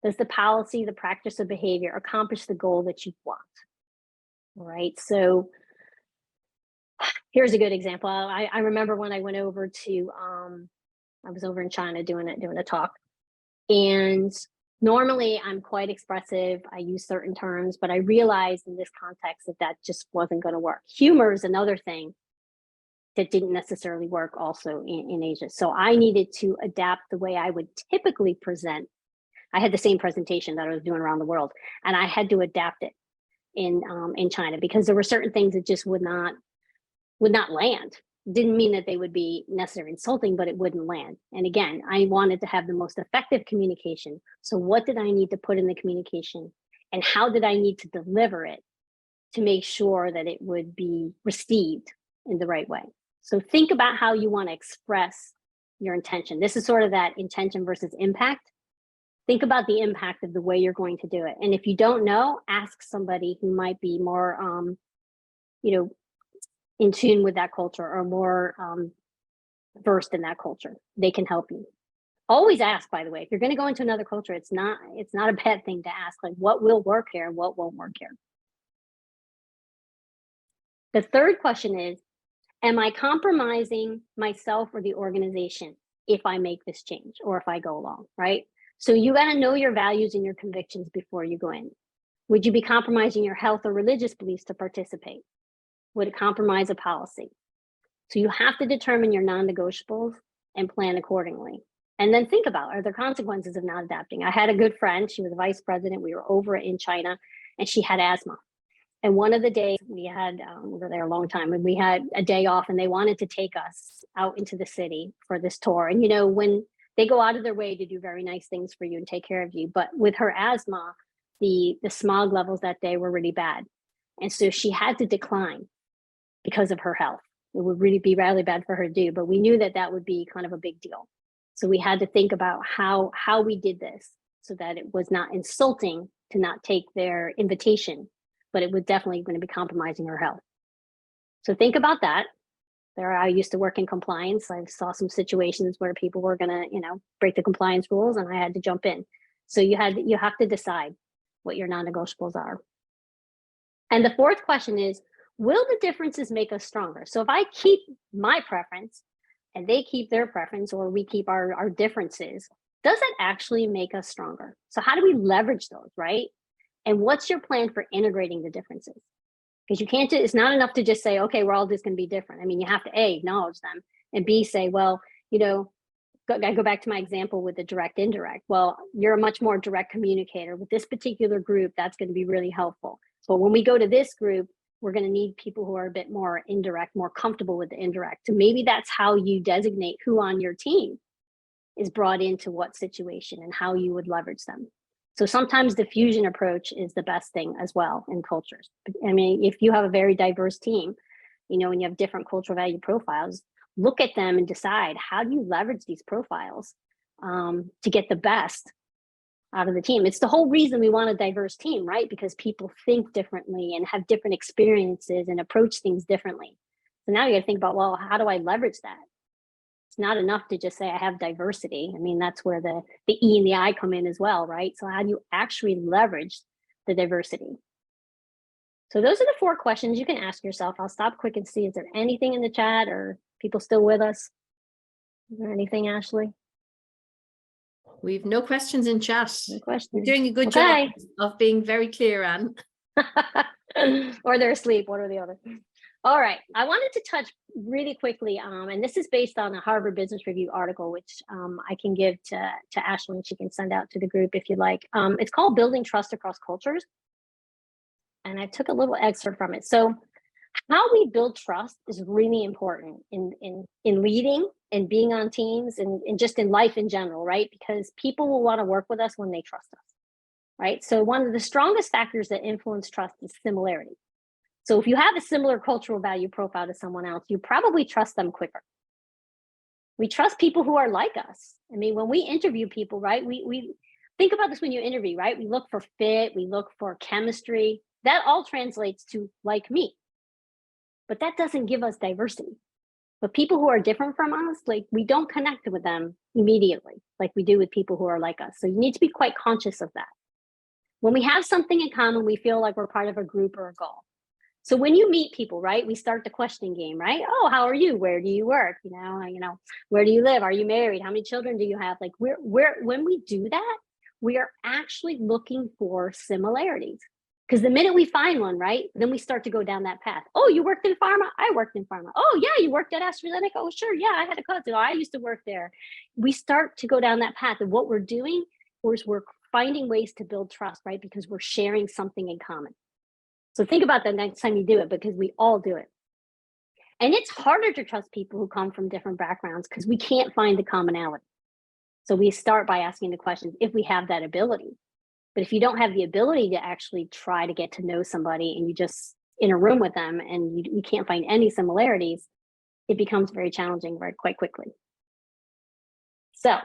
Does the policy, the practice of behavior accomplish the goal that you want? All right. So here's a good example. I remember when I went over to, I was over in China doing a talk, and normally I'm quite expressive. I use certain terms, but I realized in this context that just wasn't going to work. Humor is another thing that didn't necessarily work also in Asia. So I needed to adapt the way I would typically present. I had the same presentation that I was doing around the world, and I had to adapt it in China because there were certain things that just would not land. Didn't mean that they would be necessarily insulting, but it wouldn't land. And again, I wanted to have the most effective communication. So what did I need to put in the communication, and how did I need to deliver it to make sure that it would be received in the right way? So think about how you want to express your intention. This is sort of that intention versus impact. Think about the impact of the way you're going to do it. And if you don't know, ask somebody who might be more, in tune with that culture, or more versed in that culture. They can help you. Always ask, by the way, if you're going to go into another culture, it's not a bad thing to ask, like, what will work here and what won't work here. The third question is, am I compromising myself or the organization if I make this change or if I go along, right? So you got to know your values and your convictions before you go in. Would you be compromising your health or religious beliefs to participate? Would it compromise a policy? So you have to determine your non-negotiables and plan accordingly. And then think about, are there consequences of not adapting? I had a good friend, she was a vice president. We were over in China, and she had asthma. And one of the days we were there a long time, and we had a day off, and they wanted to take us out into the city for this tour. And when they go out of their way to do very nice things for you and take care of you, but with her asthma, the smog levels that day were really bad. And so she had to decline because of her health. It would really be really bad for her to do, but we knew that would be kind of a big deal. So we had to think about how we did this so that it was not insulting to not take their invitation, but it was definitely going to be compromising her health. So think about that. I used to work in compliance. I saw some situations where people were going to, break the compliance rules, and I had to jump in. So you have to decide what your non-negotiables are. And the fourth question is, will the differences make us stronger? So if I keep my preference and they keep their preference, or we keep our differences, does that actually make us stronger? So how do we leverage those, right? And what's your plan for integrating the differences? Because it's not enough to just say, okay, we're all just going to be different. I mean, you have to A, acknowledge them, and B, say, well, I go back to my example with the direct indirect. Well, you're a much more direct communicator. With this particular group, that's going to be really helpful. So when we go to this group, we're going to need people who are a bit more indirect, more comfortable with the indirect. So maybe that's how you designate who on your team is brought into what situation and how you would leverage them. So sometimes the fusion approach is the best thing as well in cultures. I mean, if you have a very diverse team, and you have different cultural value profiles, look at them and decide, how do you leverage these profiles to get the best out of the team? It's the whole reason we want a diverse team, right? Because people think differently and have different experiences and approach things differently. So now you got to think about, well, how do I leverage that? It's not enough to just say I have diversity. I mean, that's where the E and the I come in as well, right? So how do you actually leverage the diversity? So those are the 4 questions you can ask yourself. I'll stop quick and see, is there anything in the chat, or people still with us? Is there anything, Ashley? We've no questions in chat. No questions. You're doing a good job of being very clear, Anne. Or they're asleep, one or the other. All right. I wanted to touch really quickly, and this is based on a Harvard Business Review article, which I can give to Ashley and she can send out to the group if you'd like. It's called Building Trust Across Cultures. And I took a little excerpt from it. So how we build trust is really important in leading and being on teams and just in life in general, right? Because people will want to work with us when they trust us, right? So one of the strongest factors that influence trust is similarity. So if you have a similar cultural value profile to someone else, you probably trust them quicker. We trust people who are like us. I mean, when we interview people, right, we think about this when you interview, right? We look for fit, we look for chemistry. That all translates to like me. But that doesn't give us diversity. But people who are different from us, like we don't connect with them immediately like we do with people who are like us. So you need to be quite conscious of that. When we have something in common, we feel like we're part of a group or a goal. So when you meet people, right, we start the questioning game, right? Oh, how are you? Where do you work? Where do you live? Are you married? How many children do you have? Like when we do that, we are actually looking for similarities. Because the minute we find one, right, then we start to go down that path. Oh, you worked in pharma? I worked in pharma. Oh, yeah, you worked at AstraZeneca? Oh, sure. Yeah, I had a cousin. Oh, I used to work there. We start to go down that path. And what we're doing is we're finding ways to build trust, right? Because we're sharing something in common. So think about that next time you do it, because we all do it. And it's harder to trust people who come from different backgrounds because we can't find the commonality. So we start by asking the questions if we have that ability. But if you don't have the ability to actually try to get to know somebody and you just in a room with them and you can't find any similarities, it becomes very challenging very quite quickly. So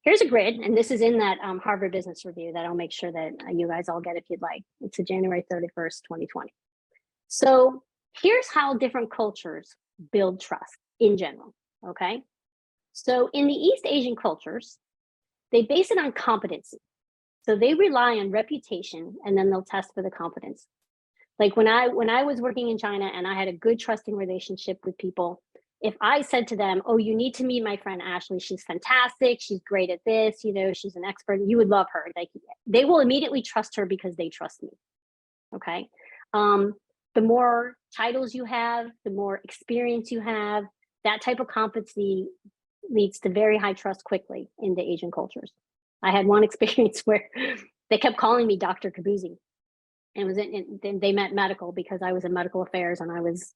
here's a grid, and this is in that Harvard Business Review that I'll make sure that you guys all get if you'd like. It's a January 31st, 2020. So here's how different cultures build trust in general, okay? So in the East Asian cultures, they base it on competency. So they rely on reputation and then they'll test for the competence. Like when I was working in China and I had a good trusting relationship with people, if I said to them, oh, you need to meet my friend Ashley, she's fantastic, she's great at this, she's an expert, you would love her. Like they will immediately trust her because they trust me. Okay. The more titles you have, the more experience you have, that type of competency leads to very high trust quickly in the Asian cultures. I had one experience where they kept calling me Dr. Cobuzzi. And they meant medical because I was in medical affairs and I was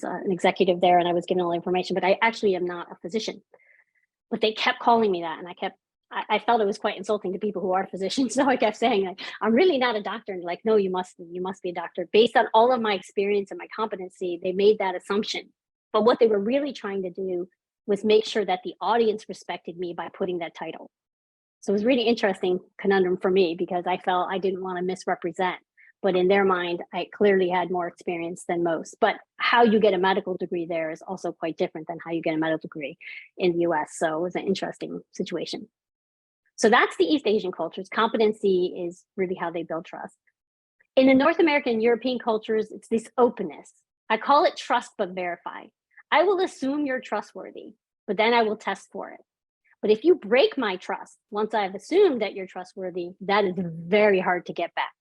an executive there and I was given all the information, but I actually am not a physician. But they kept calling me that, and I felt it was quite insulting to people who are physicians. So I kept saying, like, I'm really not a doctor. And like, no, you must be a doctor. Based on all of my experience and my competency, they made that assumption. But what they were really trying to do was make sure that the audience respected me by putting that title. So it was really interesting conundrum for me because I felt I didn't want to misrepresent. But in their mind, I clearly had more experience than most. But how you get a medical degree there is also quite different than how you get a medical degree in the US. So it was an interesting situation. So that's the East Asian cultures. Competency is really how they build trust. In the North American and European cultures, it's this openness. I call it trust but verify. I will assume you're trustworthy, but then I will test for it. But if you break my trust, once I've assumed that you're trustworthy, that is very hard to get back.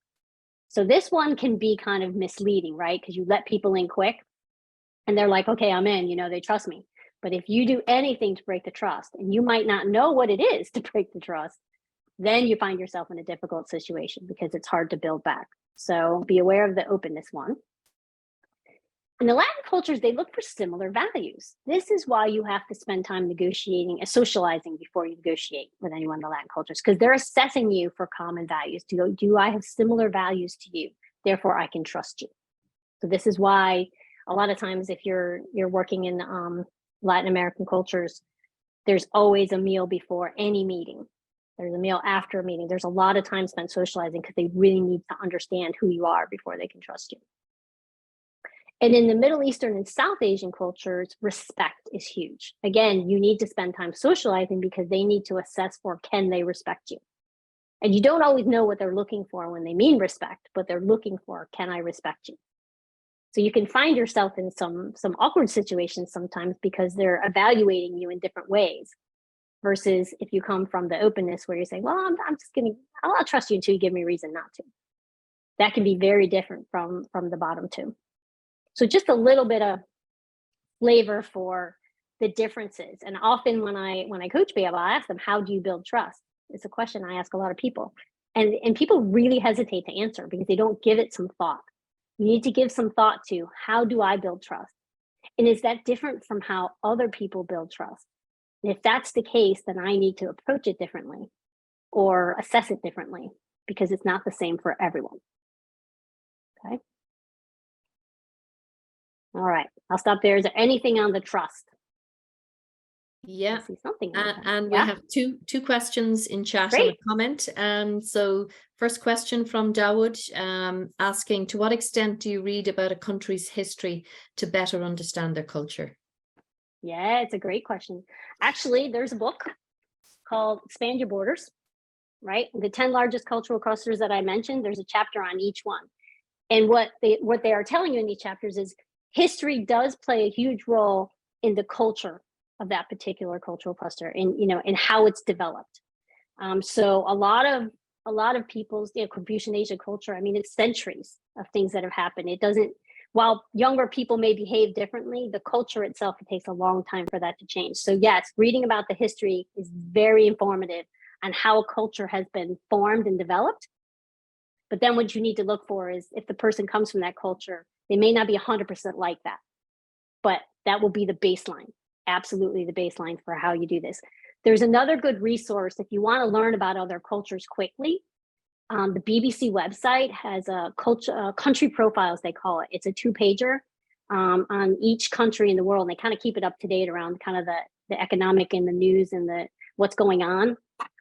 So this one can be kind of misleading, right? Because you let people in quick and they're like, okay, I'm in, they trust me. But if you do anything to break the trust, and you might not know what it is to break the trust, then you find yourself in a difficult situation because it's hard to build back. So be aware of the openness one. In the Latin cultures, they look for similar values. This is why you have to spend time negotiating and socializing before you negotiate with anyone in the Latin cultures, because they're assessing you for common values. Do I have similar values to you? Therefore, I can trust you. So this is why a lot of times if you're working in Latin American cultures, there's always a meal before any meeting. There's a meal after a meeting. There's a lot of time spent socializing because they really need to understand who you are before they can trust you. And in the Middle Eastern and South Asian cultures, respect is huge. Again, you need to spend time socializing because they need to assess for, can they respect you? And you don't always know what they're looking for when they mean respect, but they're looking for, can I respect you? So you can find yourself in some awkward situations sometimes because they're evaluating you in different ways. Versus if you come from the openness where you say, well, I'll trust you until you give me a reason not to. That can be very different from the bottom two. So just a little bit of flavor for the differences. And often when I coach people, I ask them, how do you build trust? It's a question I ask a lot of people. And people really hesitate to answer because they don't give it some thought. You need to give some thought to, how do I build trust? And is that different from how other people build trust? And if that's the case, then I need to approach it differently or assess it differently because it's not the same for everyone. Okay. All right, I'll stop there. Is there anything on the trust? Yeah. I see something. And we have two questions in chat Great. and a comment. So first question from Dawood, asking, to what extent do you read about a country's history to better understand their culture? Yeah, it's a great question. Actually, there's a book called Expand Your Borders, right? The 10 largest cultural clusters that I mentioned, there's a chapter on each one. And what they are telling you in these chapters is history does play a huge role in the culture of that particular cultural cluster, and in how it's developed. So a lot of people's Confucian Asia culture, I mean, it's centuries of things that have happened. It doesn't, while younger people may behave differently, the culture itself, it takes a long time for that to change. So yes, reading about the history is very informative on how a culture has been formed and developed. But then what you need to look for is, if the person comes from that culture, they may not be 100% like that, but that will be the baseline, absolutely the baseline for how you do this. There's another good resource if you want to learn about other cultures quickly. The BBC website has a country profiles, they call it. It's a 2-pager on each country in the world. And they kind of keep it up to date around kind of the economic and the news and what's going on.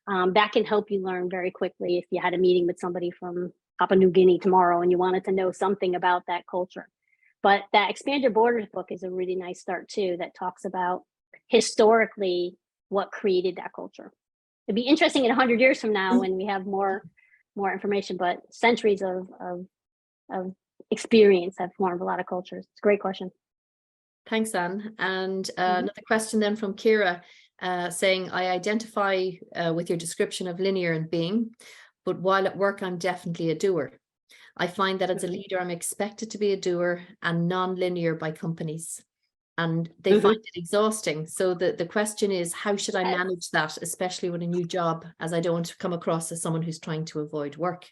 That can help you learn very quickly if you had a meeting with somebody from Papua New Guinea tomorrow and you wanted to know something about that culture. But that Expand Your Borders book is a really nice start too, that talks about historically what created that culture. It'd be interesting in 100 years from now when we have more information, but centuries of experience have formed a lot of cultures. It's a great question. Thanks, Anne. And another question then from Kira, saying, I identify with your description of linear and being, but while at work, I'm definitely a doer. I find that as a leader, I'm expected to be a doer and non-linear by companies, and they find it exhausting. So the question is, how should I manage that, especially with a new job, as I don't want to come across as someone who's trying to avoid work?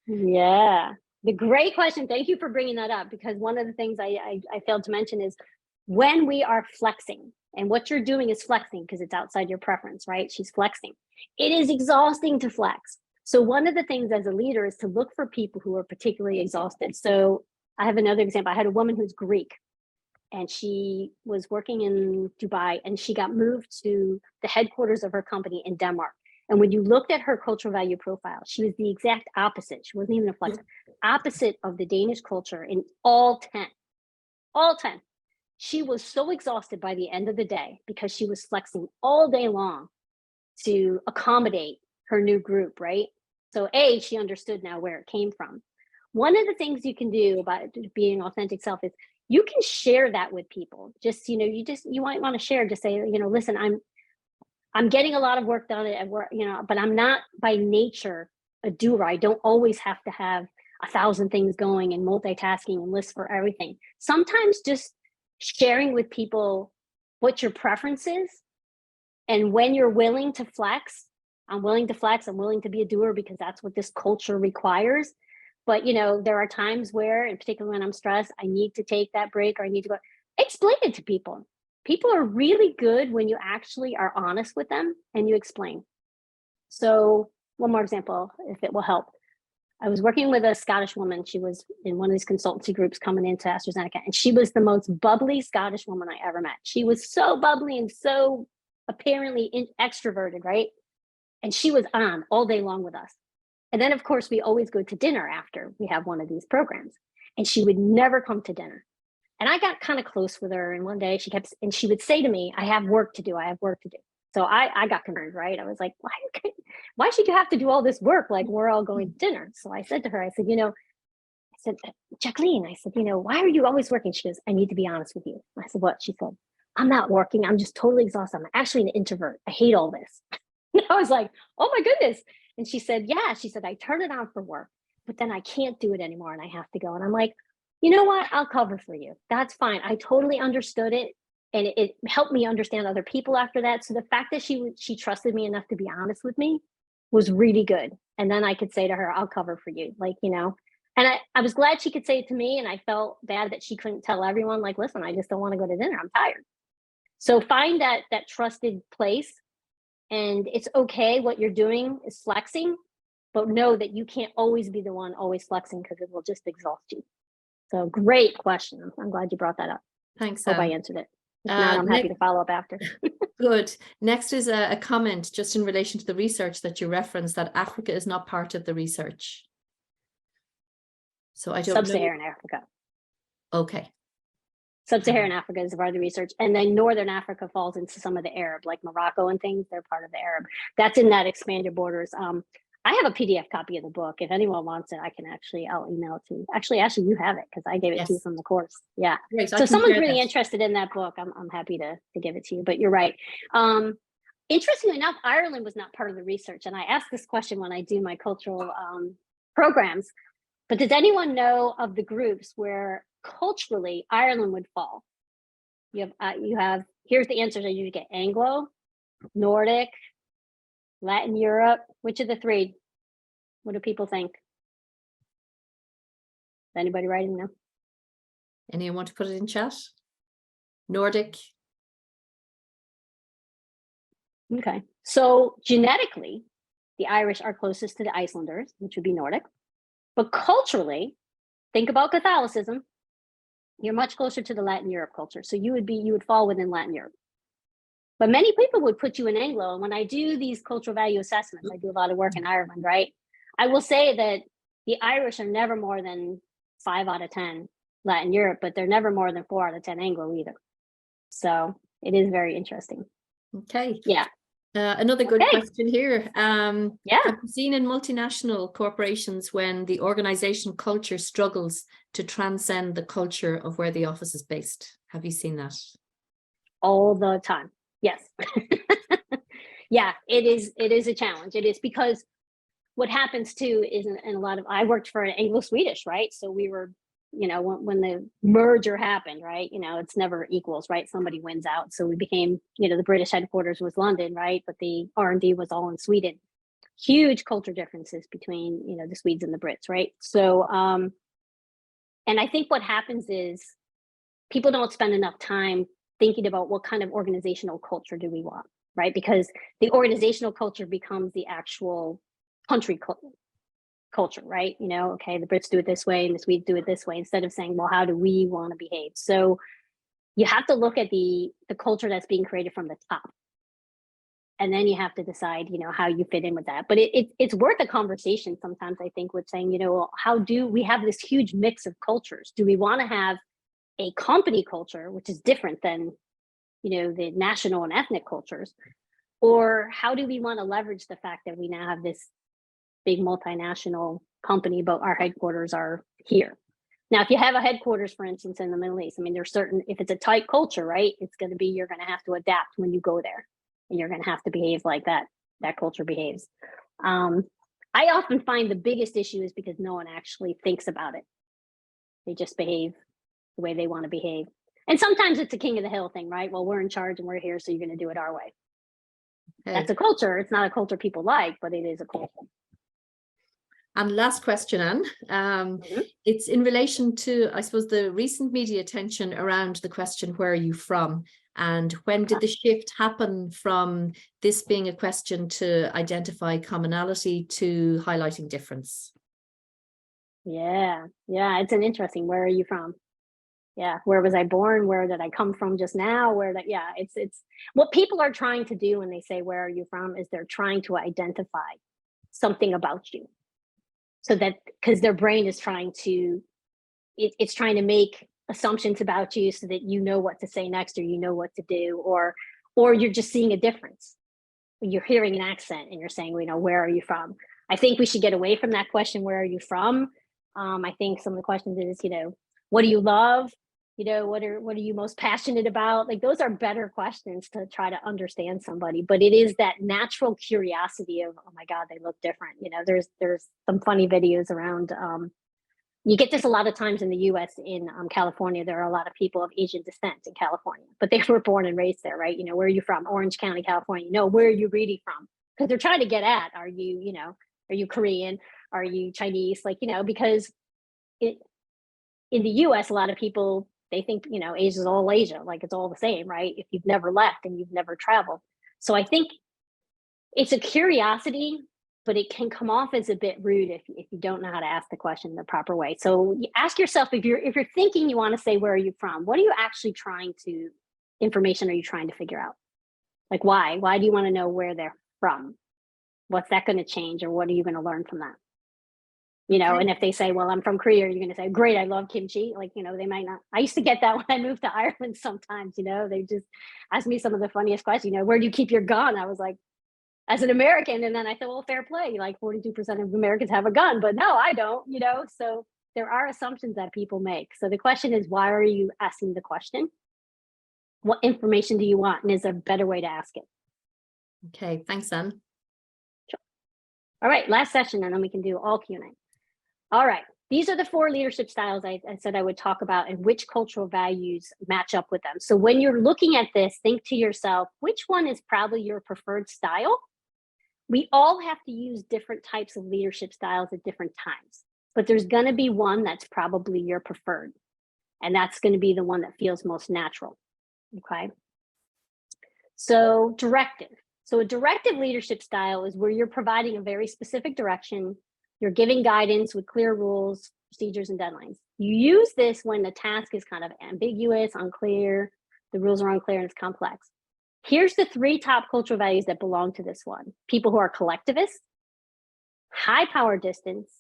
Yeah, the great question. Thank you for bringing that up, because one of the things I failed to mention is when we are flexing, and what you're doing is flexing because it's outside your preference, right? She's flexing. It is exhausting to flex. So one of the things as a leader is to look for people who are particularly exhausted. So I have another example. I had a woman who's Greek, and she was working in Dubai, and she got moved to the headquarters of her company in Denmark. And when you looked at her cultural value profile, she was the exact opposite. She wasn't even a flexor, opposite of the Danish culture in all 10. She was so exhausted by the end of the day because she was flexing all day long to accommodate her new group, right? So she understood now where it came from. One of the things you can do about being authentic self is you can share that with people. Just, you might want to share, just say, listen, I'm getting a lot of work done at work, but I'm not by nature a doer. I don't always have to have 1,000 things going and multitasking and lists for everything. Sometimes just sharing with people what your preference is and when you're willing to flex. I'm willing to flex. I'm willing to be a doer because that's what this culture requires. But, there are times where, in particular when I'm stressed, I need to take that break, or I need to go. Explain it to people. People are really good when you actually are honest with them and you explain. So one more example, if it will help. I was working with a Scottish woman. She was in one of these consultancy groups coming into AstraZeneca, and she was the most bubbly Scottish woman I ever met. She was so bubbly and so apparently extroverted, right? And she was on all day long with us. And then, of course, we always go to dinner after we have one of these programs. And she would never come to dinner. And I got kind of close with her. And one day she would say to me, I have work to do. So I got concerned, right? I was like, why should you have to do all this work? Like, we're all going to dinner. So I said to her, I said, Jacqueline, why are you always working? She goes, I need to be honest with you. I said, what? She said, I'm not working. I'm just totally exhausted. I'm actually an introvert. I hate all this. And I was like, oh my goodness. And she said, I turn it on for work, but then I can't do it anymore and I have to go. And I'm like, you know what, I'll cover for you. That's fine. I totally understood it. And it helped me understand other people after that. So the fact that she trusted me enough to be honest with me was really good. And then I could say to her, I'll cover for you. Like, and I was glad she could say it to me. And I felt bad that she couldn't tell everyone, like, listen, I just don't want to go to dinner. I'm tired. So find that trusted place. And it's okay. What you're doing is flexing, but know that you can't always be the one always flexing, because it will just exhaust you. So great question. I'm glad you brought that up. Thanks, Hope I Anne. answered it. If not, I'm happy to follow up after. Good. Next is a comment just in relation to the research that you referenced, that Africa is not part of the research. So I don't know. Sub-Saharan Africa. Okay. Sub-Saharan Africa is part of the research. And then Northern Africa falls into some of the Arab, like Morocco and things. They're part of the Arab. That's in that expanded borders. I have a PDF copy of the book. If anyone wants it, I'll email it to you. Actually, you have it, because I gave it to you from the course. Yeah. Great. So if someone's really interested in that book, I'm happy to give it to you. But you're right. Interestingly enough, Ireland was not part of the research. And I ask this question when I do my cultural programs. But does anyone know of the groups where culturally Ireland would fall? You have here's the answers that you get: Anglo, Nordic, Latin Europe. Which of the three? What do people think? Is anybody writing now? Anyone want to put it in chat? Nordic. Okay. So genetically, the Irish are closest to the Icelanders, which would be Nordic. But culturally, think about Catholicism. You're much closer to the Latin Europe culture. So you would fall within Latin Europe. But many people would put you in Anglo. And when I do these cultural value assessments, I do a lot of work in Ireland, right? I will say that the Irish are never more than 5 out of 10 Latin Europe, but they're never more than 4 out of 10 Anglo either. So it is very interesting. Okay. Yeah. Another good question here. Yeah. Have you seen in multinational corporations when the organization culture struggles to transcend the culture of where the office is based? Have you seen that? All the time. Yes. Yeah, it is a challenge. It is, because what happens too is in a lot of, I worked for an Anglo-Swedish, right? So we were, when the merger happened, right? It's never equals, right? Somebody wins out. So we became, the British headquarters was London, right? But the R&D was all in Sweden. Huge culture differences between, the Swedes and the Brits, right? So, and I think what happens is people don't spend enough time thinking about what kind of organizational culture do we want, right? Because the organizational culture becomes the actual country culture, right? Okay, the Brits do it this way and the Swedes do it this way, instead of saying, well, how do we want to behave? So you have to look at the culture that's being created from the top. And then you have to decide, how you fit in with that. But it's worth a conversation sometimes, I think, with saying, how do we have this huge mix of cultures? Do we want to have a company culture, which is different than, the national and ethnic cultures? Or how do we want to leverage the fact that we now have this big multinational company, but our headquarters are here? Now, if you have a headquarters, for instance, in the Middle East, there's certain, if it's a tight culture, right, it's going to be, you're going to have to adapt when you go there, and you're going to have to behave like that culture behaves. I often find the biggest issue is because no one actually thinks about it. They just behave the way they want to behave. And sometimes it's a king of the hill thing, right? Well, we're in charge and we're here, so you're going to do it our way. Okay. That's a culture. It's not a culture people like, but it is a culture. And last question, Anne. It's in relation to, I suppose, the recent media attention around the question, where are you from? And when did the shift happen from this being a question to identify commonality to highlighting difference? Yeah, it's an interesting, where are you from? Yeah, where was I born? Where did I come from just now? It's what people are trying to do when they say, where are you from, is they're trying to identify something about you. So that, because their brain is trying to, it's trying to make assumptions about you so that you know what to say next, or you know what to do, or you're just seeing a difference. You're hearing an accent and you're saying, where are you from? I think we should get away from that question, where are you from? I think some of the questions is, what do you love? What are you most passionate about? Like, those are better questions to try to understand somebody. But it is that natural curiosity of, oh my God, they look different. There's some funny videos around You get this a lot of times in the US. In California, there are a lot of people of Asian descent in California, but they were born and raised there, right? Where are you from? Orange County, California. Where are you really from? Because they're trying to get at, are you Korean? Are you Chinese? Because in the US, a lot of people, they think, Asia is all Asia, like it's all the same, right? If you've never left and you've never traveled. So I think it's a curiosity, but it can come off as a bit rude if you don't know how to ask the question the proper way. So you ask yourself, if you're thinking you want to say, where are you from? What are you actually information are you trying to figure out? Like why? Why do you want to know where they're from? What's that going to change, or what are you going to learn from that? And if they say, well, I'm from Korea, you're going to say, great, I love kimchi. They might not. I used to get that when I moved to Ireland sometimes, they just ask me some of the funniest questions, where do you keep your gun? I was like, as an American. And then I thought, well, fair play. Like 42% of Americans have a gun, but no, I don't, So there are assumptions that people make. So the question is, why are you asking the question? What information do you want? And is there a better way to ask it? Okay, thanks, Anne. Sure. All right, last session, and then we can do all Q&A. All right, these are the 4 leadership styles I said I would talk about, and which cultural values match up with them. So when you're looking at this, think to yourself, which one is probably your preferred style? We all have to use different types of leadership styles at different times, but there's going to be one that's probably your preferred, and that's going to be the one that feels most natural. Okay. So directive. So a directive leadership style is where you're providing a very specific direction. You're giving guidance with clear rules, procedures, and deadlines. You use this when the task is kind of ambiguous, unclear, the rules are unclear, and it's complex. Here's the 3 top cultural values that belong to this one. People who are collectivists, high power distance,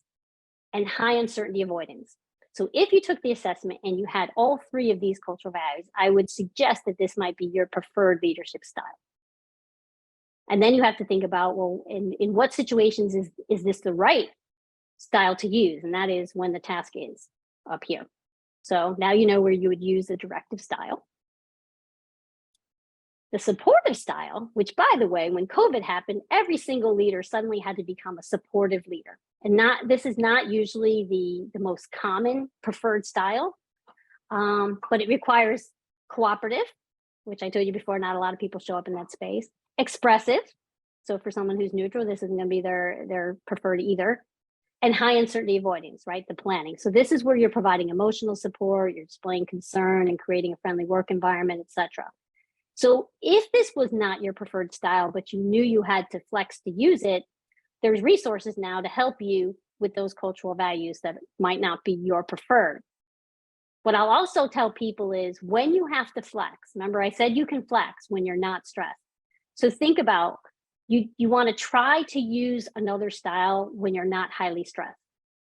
and high uncertainty avoidance. So if you took the assessment and you had all 3 of these cultural values, I would suggest that this might be your preferred leadership style. And then you have to think about, well, in what situations is this the right style to use? And that is when the task is up here. So now you know where you would use the directive style. The supportive style, which, by the way, when COVID happened, every single leader suddenly had to become a supportive leader. And this is not usually the most common preferred style, but it requires cooperative, which I told you before, not a lot of people show up in that space. Expressive. So for someone who's neutral, this isn't going to be their preferred either. And high uncertainty avoidance, right? The planning. So this is where you're providing emotional support, you're displaying concern and creating a friendly work environment, etc. So if this was not your preferred style, but you knew you had to flex to use it, there's resources now to help you with those cultural values that might not be your preferred. What I'll also tell people is when you have to flex, remember I said you can flex when you're not stressed. So think about, you want to try to use another style when you're not highly stressed,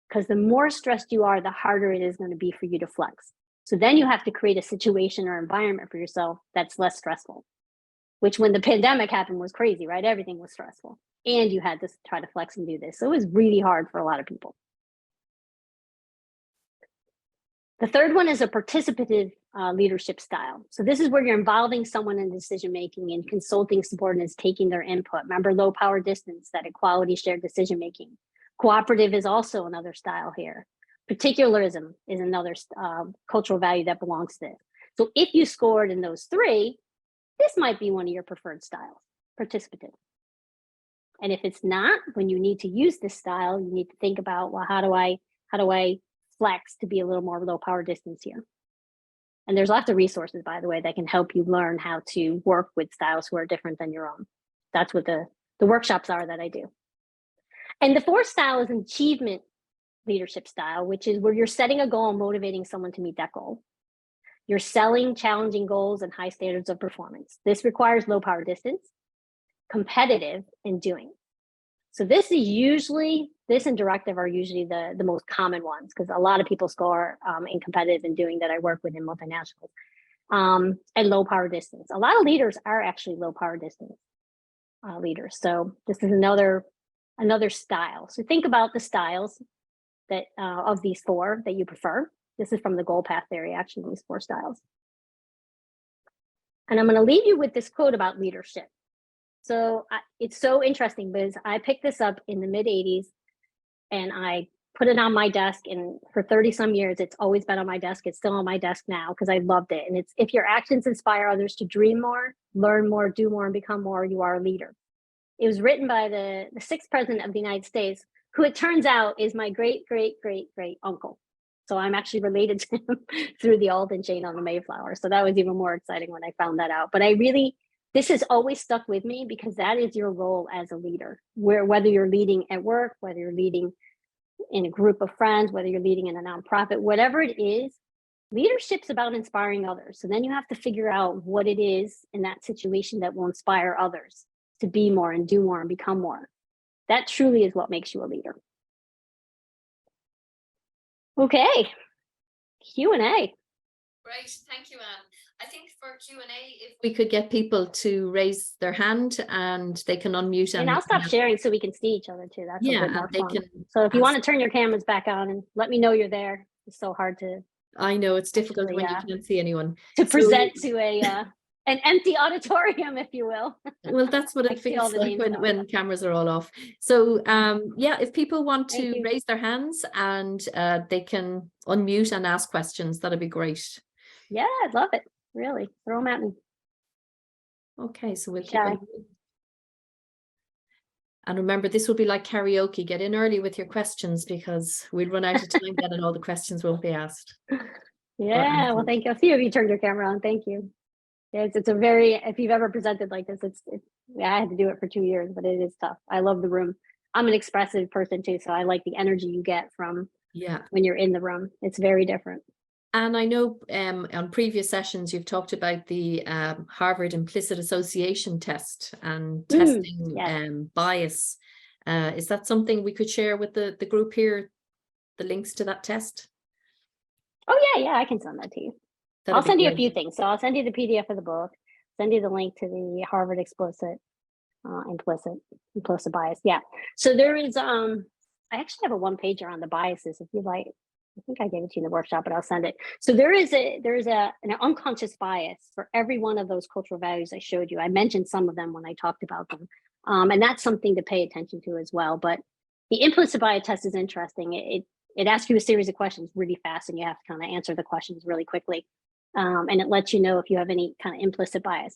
because the more stressed you are, the harder it is going to be for you to flex. So then you have to create a situation or environment for yourself that's less stressful, which when the pandemic happened was crazy, right? Everything was stressful and you had to try to flex and do this. So it was really hard for a lot of people. The third one is a participative leadership style. So this is where you're involving someone in decision-making and consulting subordinates taking their input. Remember low power distance, that equality shared decision-making. Cooperative is also another style here. Particularism is another cultural value that belongs to this. So if you scored in those 3, this might be one of your preferred styles, participative. And if it's not, when you need to use this style, you need to think about, well, how do I flex to be a little more low power distance here? And there's lots of resources, by the way, that can help you learn how to work with styles who are different than your own. That's what the workshops are that I do. And the 4th style is an achievement leadership style, which is where you're setting a goal and motivating someone to meet that goal. You're selling challenging goals and high standards of performance. This requires low power distance, competitive, and doing. So this and directive are usually the most common ones, because a lot of people score in competitive and doing that I work with in multinationals, and low power distance. A lot of leaders are actually low power distance leaders. So this is another style. So think about the styles that of these 4 that you prefer. This is from the goal path theory, actually, these 4 styles. And I'm going to leave you with this quote about leadership. So it's so interesting because I picked this up in the mid 80s and I put it on my desk, and for 30 some years, it's always been on my desk. It's still on my desk now because I loved it. And it's, if your actions inspire others to dream more, learn more, do more, and become more, you are a leader. It was written by the sixth president of the United States, who it turns out is my great, great, great, great uncle. So I'm actually related to him through the Alden chain on the Mayflower. So that was even more exciting when I found that out. But this has always stuck with me because that is your role as a leader, whether you're leading at work, whether you're leading in a group of friends, whether you're leading in a nonprofit, whatever it is, leadership's about inspiring others. So then you have to figure out what it is in that situation that will inspire others to be more and do more and become more. That truly is what makes you a leader. Okay, Q&A. Great, thank you, Anne. I think for Q&A, if we could get people to raise their hand and they can unmute. And I'll stop sharing so we can see each other too. That's a bit more fun. So if you want to turn your cameras back on and let me know you're there. It's so hard to. I know it's difficult when you can't see anyone. To present to an empty auditorium, if you will. Well, that's what it feels like when cameras are all off. So yeah, if people want to raise their hands and they can unmute and ask questions, that'd be great. Yeah, I'd love it. Really, throw them at me. Okay, so we'll keep on. And remember, this will be like karaoke. Get in early with your questions because we'll run out of time then and all the questions won't be asked. Yeah, well, thank you. A few of you turned your camera on. Thank you. It's a very, if you've ever presented like this, yeah, I had to do it for 2 years, but it is tough. I love the room. I'm an expressive person too, so I like the energy you get from when you're in the room. It's very different. And I know on previous sessions, you've talked about the Harvard Implicit Association test and testing bias. Is that something we could share with the group here, the links to that test? Oh, yeah, I can send that to you. I'll send you a few things. So I'll send you the PDF of the book, send you the link to the Harvard implicit bias. Yeah. So there is, I actually have a one-pager on the biases if you like. I think I gave it to you in the workshop, but I'll send it. So there is an unconscious bias for every one of those cultural values I showed you. I mentioned some of them when I talked about them. And that's something to pay attention to as well. But the implicit bias test is interesting. It asks you a series of questions really fast, and you have to kind of answer the questions really quickly. And it lets you know if you have any kind of implicit bias.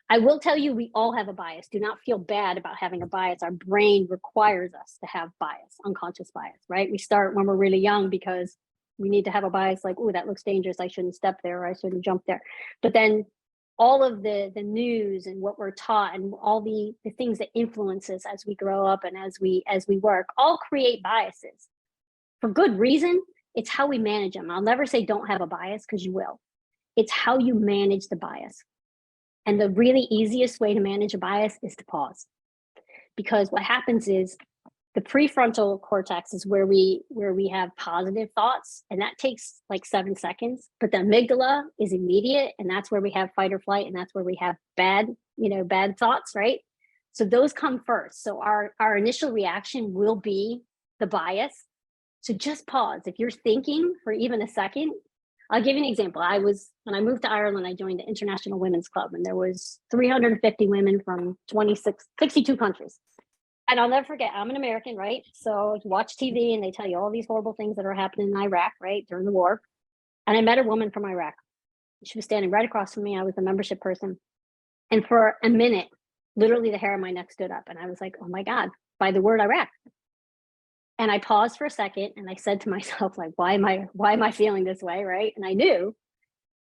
I will tell you, we all have a bias. Do not feel bad about having a bias. Our brain requires us to have bias, unconscious bias, right? We start when we're really young because we need to have a bias like, oh, that looks dangerous. I shouldn't step there, or I shouldn't jump there. But then all of the news and what we're taught and all the things that influence us as we grow up and as we work all create biases. For good reason, it's how we manage them. I'll never say don't have a bias, because you will. It's how you manage the bias. And the really easiest way to manage a bias is to pause. Because what happens is the prefrontal cortex is where we have positive thoughts, and that takes like 7 seconds. But the amygdala is immediate, and that's where we have fight or flight, and that's where we have bad thoughts, right? So those come first. So our initial reaction will be the bias. So just pause. If you're thinking for even a second, I'll give you an example. When I moved to Ireland, I joined the International Women's Club, and there was 350 women from 62 countries. And I'll never forget, I'm an American, right? So you watch TV and they tell you all these horrible things that are happening in Iraq, right, during the war. And I met a woman from Iraq. She was standing right across from me. I was a membership person. And for a minute, literally the hair on my neck stood up. And I was like, oh my God, by the word Iraq. And I paused for a second and I said to myself, like, why am I feeling this way, right? And I knew.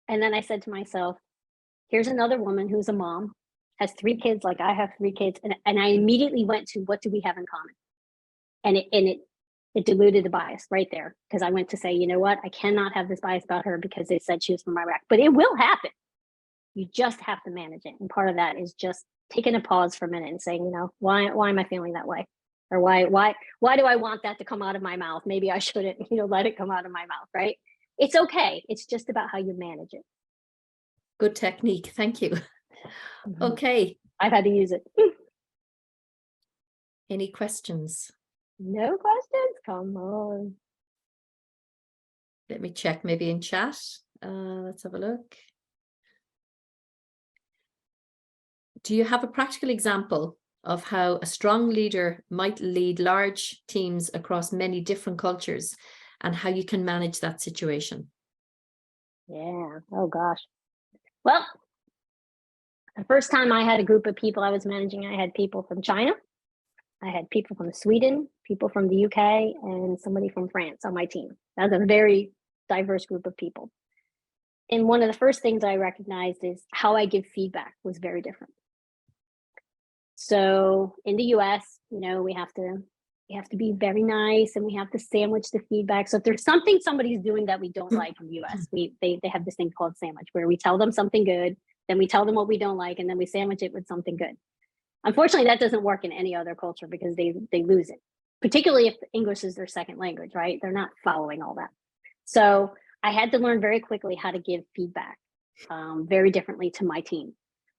And then I said to myself, here's another woman who's a mom, has 3 kids like I have 3 kids. And I immediately went to, what do we have in common? And it diluted the bias right there, because I went to say, you know what? I cannot have this bias about her because they said she was from Iraq. But it will happen. You just have to manage it. And part of that is just taking a pause for a minute and saying, why am I feeling that way? Or why do I want that to come out of my mouth? Maybe I shouldn't, let it come out of my mouth, right? It's okay. It's just about how you manage it. Good technique. Thank you. Mm-hmm. Okay. I've had to use it. Any questions? No questions? Come on. Let me check maybe in chat. Let's have a look. Do you have a practical example of how a strong leader might lead large teams across many different cultures and how you can manage that situation? Yeah. Oh gosh. Well, the first time I had a group of people I was managing, I had people from China, I had people from Sweden, people from the UK, and somebody from France on my team. That was a very diverse group of people. And one of the first things I recognized is how I give feedback was very different. So in the US, we have to be very nice, and we have to sandwich the feedback. So if there's something somebody's doing that we don't like in the US, they have this thing called sandwich, where we tell them something good, then we tell them what we don't like, and then we sandwich it with something good. Unfortunately, that doesn't work in any other culture because they lose it, particularly if English is their second language, right? They're not following all that. So I had to learn very quickly how to give feedback very differently to my team.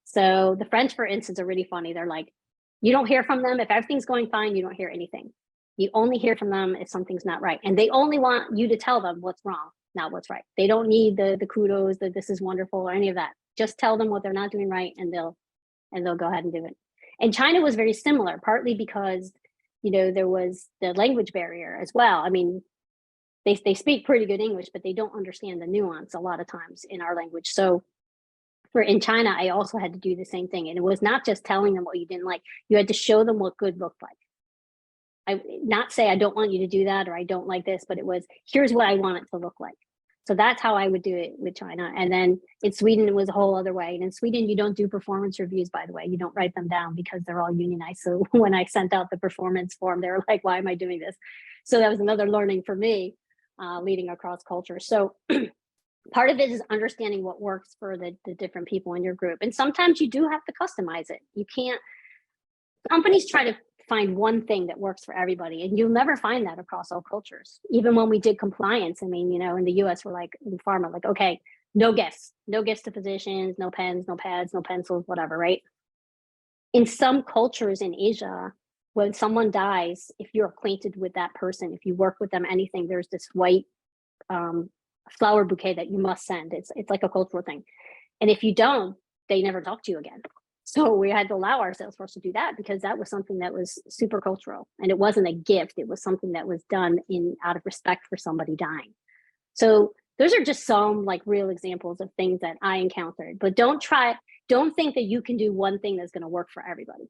So the French, for instance, are really funny. They're like, you don't hear from them. If everything's going fine, you don't hear anything. You only hear from them if something's not right. And they only want you to tell them what's wrong, not what's right. They don't need the kudos, that this is wonderful, or any of that. Just tell them what they're not doing right, and they'll go ahead and do it. And China was very similar, partly because, there was the language barrier as well. I mean, they speak pretty good English, but they don't understand the nuance a lot of times in our language. So in China, I also had to do the same thing. And it was not just telling them what you didn't like. You had to show them what good looked like. I not say, I don't want you to do that, or I don't like this, but it was, here's what I want it to look like. So that's how I would do it with China. And then in Sweden, it was a whole other way. And in Sweden, you don't do performance reviews, by the way. You don't write them down because they're all unionized. So when I sent out the performance form, they were like, why am I doing this? So that was another learning for me, leading across culture. So part of it is understanding what works for the different people in your group. And sometimes you do have to customize it. You can't, companies try to find one thing that works for everybody, and you'll never find that across all cultures. Even when we did compliance, I mean, in the US, we're like, in pharma, like, okay, no gifts to physicians, no pens, no pads, no pencils, whatever, right? In some cultures in Asia, when someone dies, if you're acquainted with that person, if you work with them, anything, there's this white flower bouquet that you must send. It's like a cultural thing. And if you don't, they never talk to you again. So we had to allow our sales force to do that, because that was something that was super cultural, and it wasn't a gift. It was something that was done out of respect for somebody dying. So those are just some like real examples of things that I encountered. But don't think that you can do one thing that's going to work for everybody.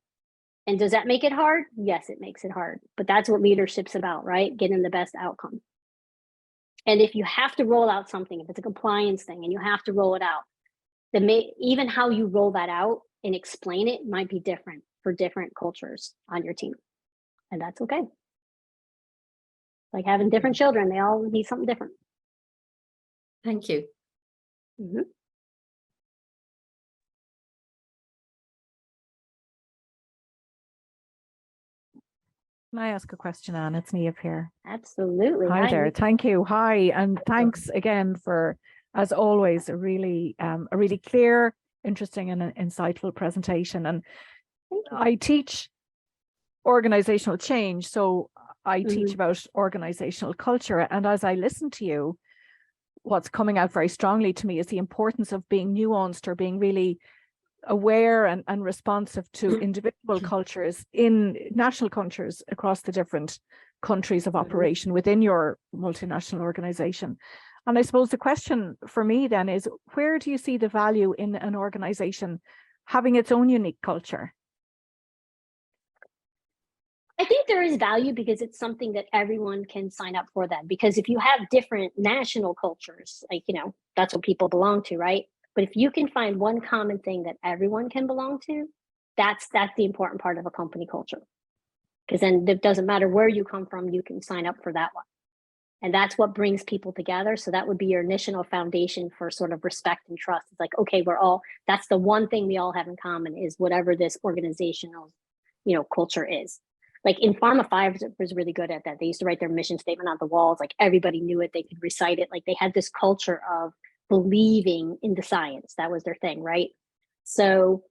And does that make it hard? Yes, it makes it hard. But that's what leadership's about, right? Getting the best outcome. And if you have to roll out something, if it's a compliance thing and you have to roll it out, then even how you roll that out and explain it might be different for different cultures on your team. And that's okay. Like having different children, they all need something different. Thank you. Mm-hmm. Can I ask a question, Anne? It's Niamh here. Absolutely. Hi there. Thank you. Hi, and thanks again for, as always, a really clear, interesting, and insightful presentation. And I teach organizational change, so I teach about organizational culture. And as I listen to you, what's coming out very strongly to me is the importance of being nuanced, or being really aware and responsive to individual cultures, in national cultures across the different countries of operation within your multinational organization. And I suppose the question for me then is, where do you see the value in an organization having its own unique culture? I think there is value because it's something that everyone can sign up for then. Because if you have different national cultures, like, that's what people belong to, right? But if you can find one common thing that everyone can belong to, that's the important part of a company culture. Because then it doesn't matter where you come from, you can sign up for that one. And that's what brings people together. So that would be your initial foundation for sort of respect and trust. It's like, okay, that's the one thing we all have in common, is whatever this organizational, culture is. Like in Pharma 5 was really good at that. They used to write their mission statement on the walls. Like everybody knew it. They could recite it. Like they had this culture of believing in the science. That was their thing, right? So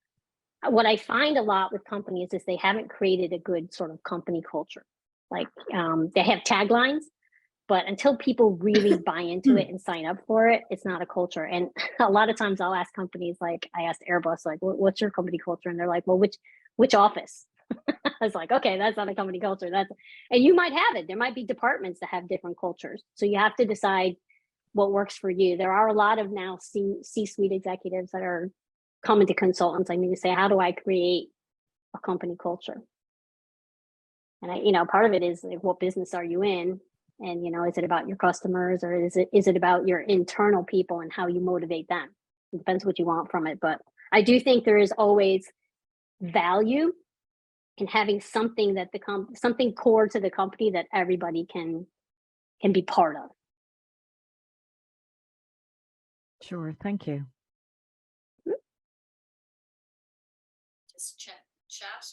what I find a lot with companies is they haven't created a good sort of company culture. Like they have taglines, but until people really buy into it and sign up for it, it's not a culture. And a lot of times I'll ask companies, like I asked Airbus, like, what's your company culture? And they're like, well, which office? I was like, okay, that's not a company culture. And you might have it. There might be departments that have different cultures. So you have to decide what works for you. There are a lot of now C-suite executives that are coming to consultants. I mean, to say, how do I create a company culture? And part of it is like, what business are you in? And, is it about your customers, or is it about your internal people and how you motivate them? It depends what you want from it. But I do think there is always value in having something that something core to the company that everybody can be part of. Sure, thank you. Just chat,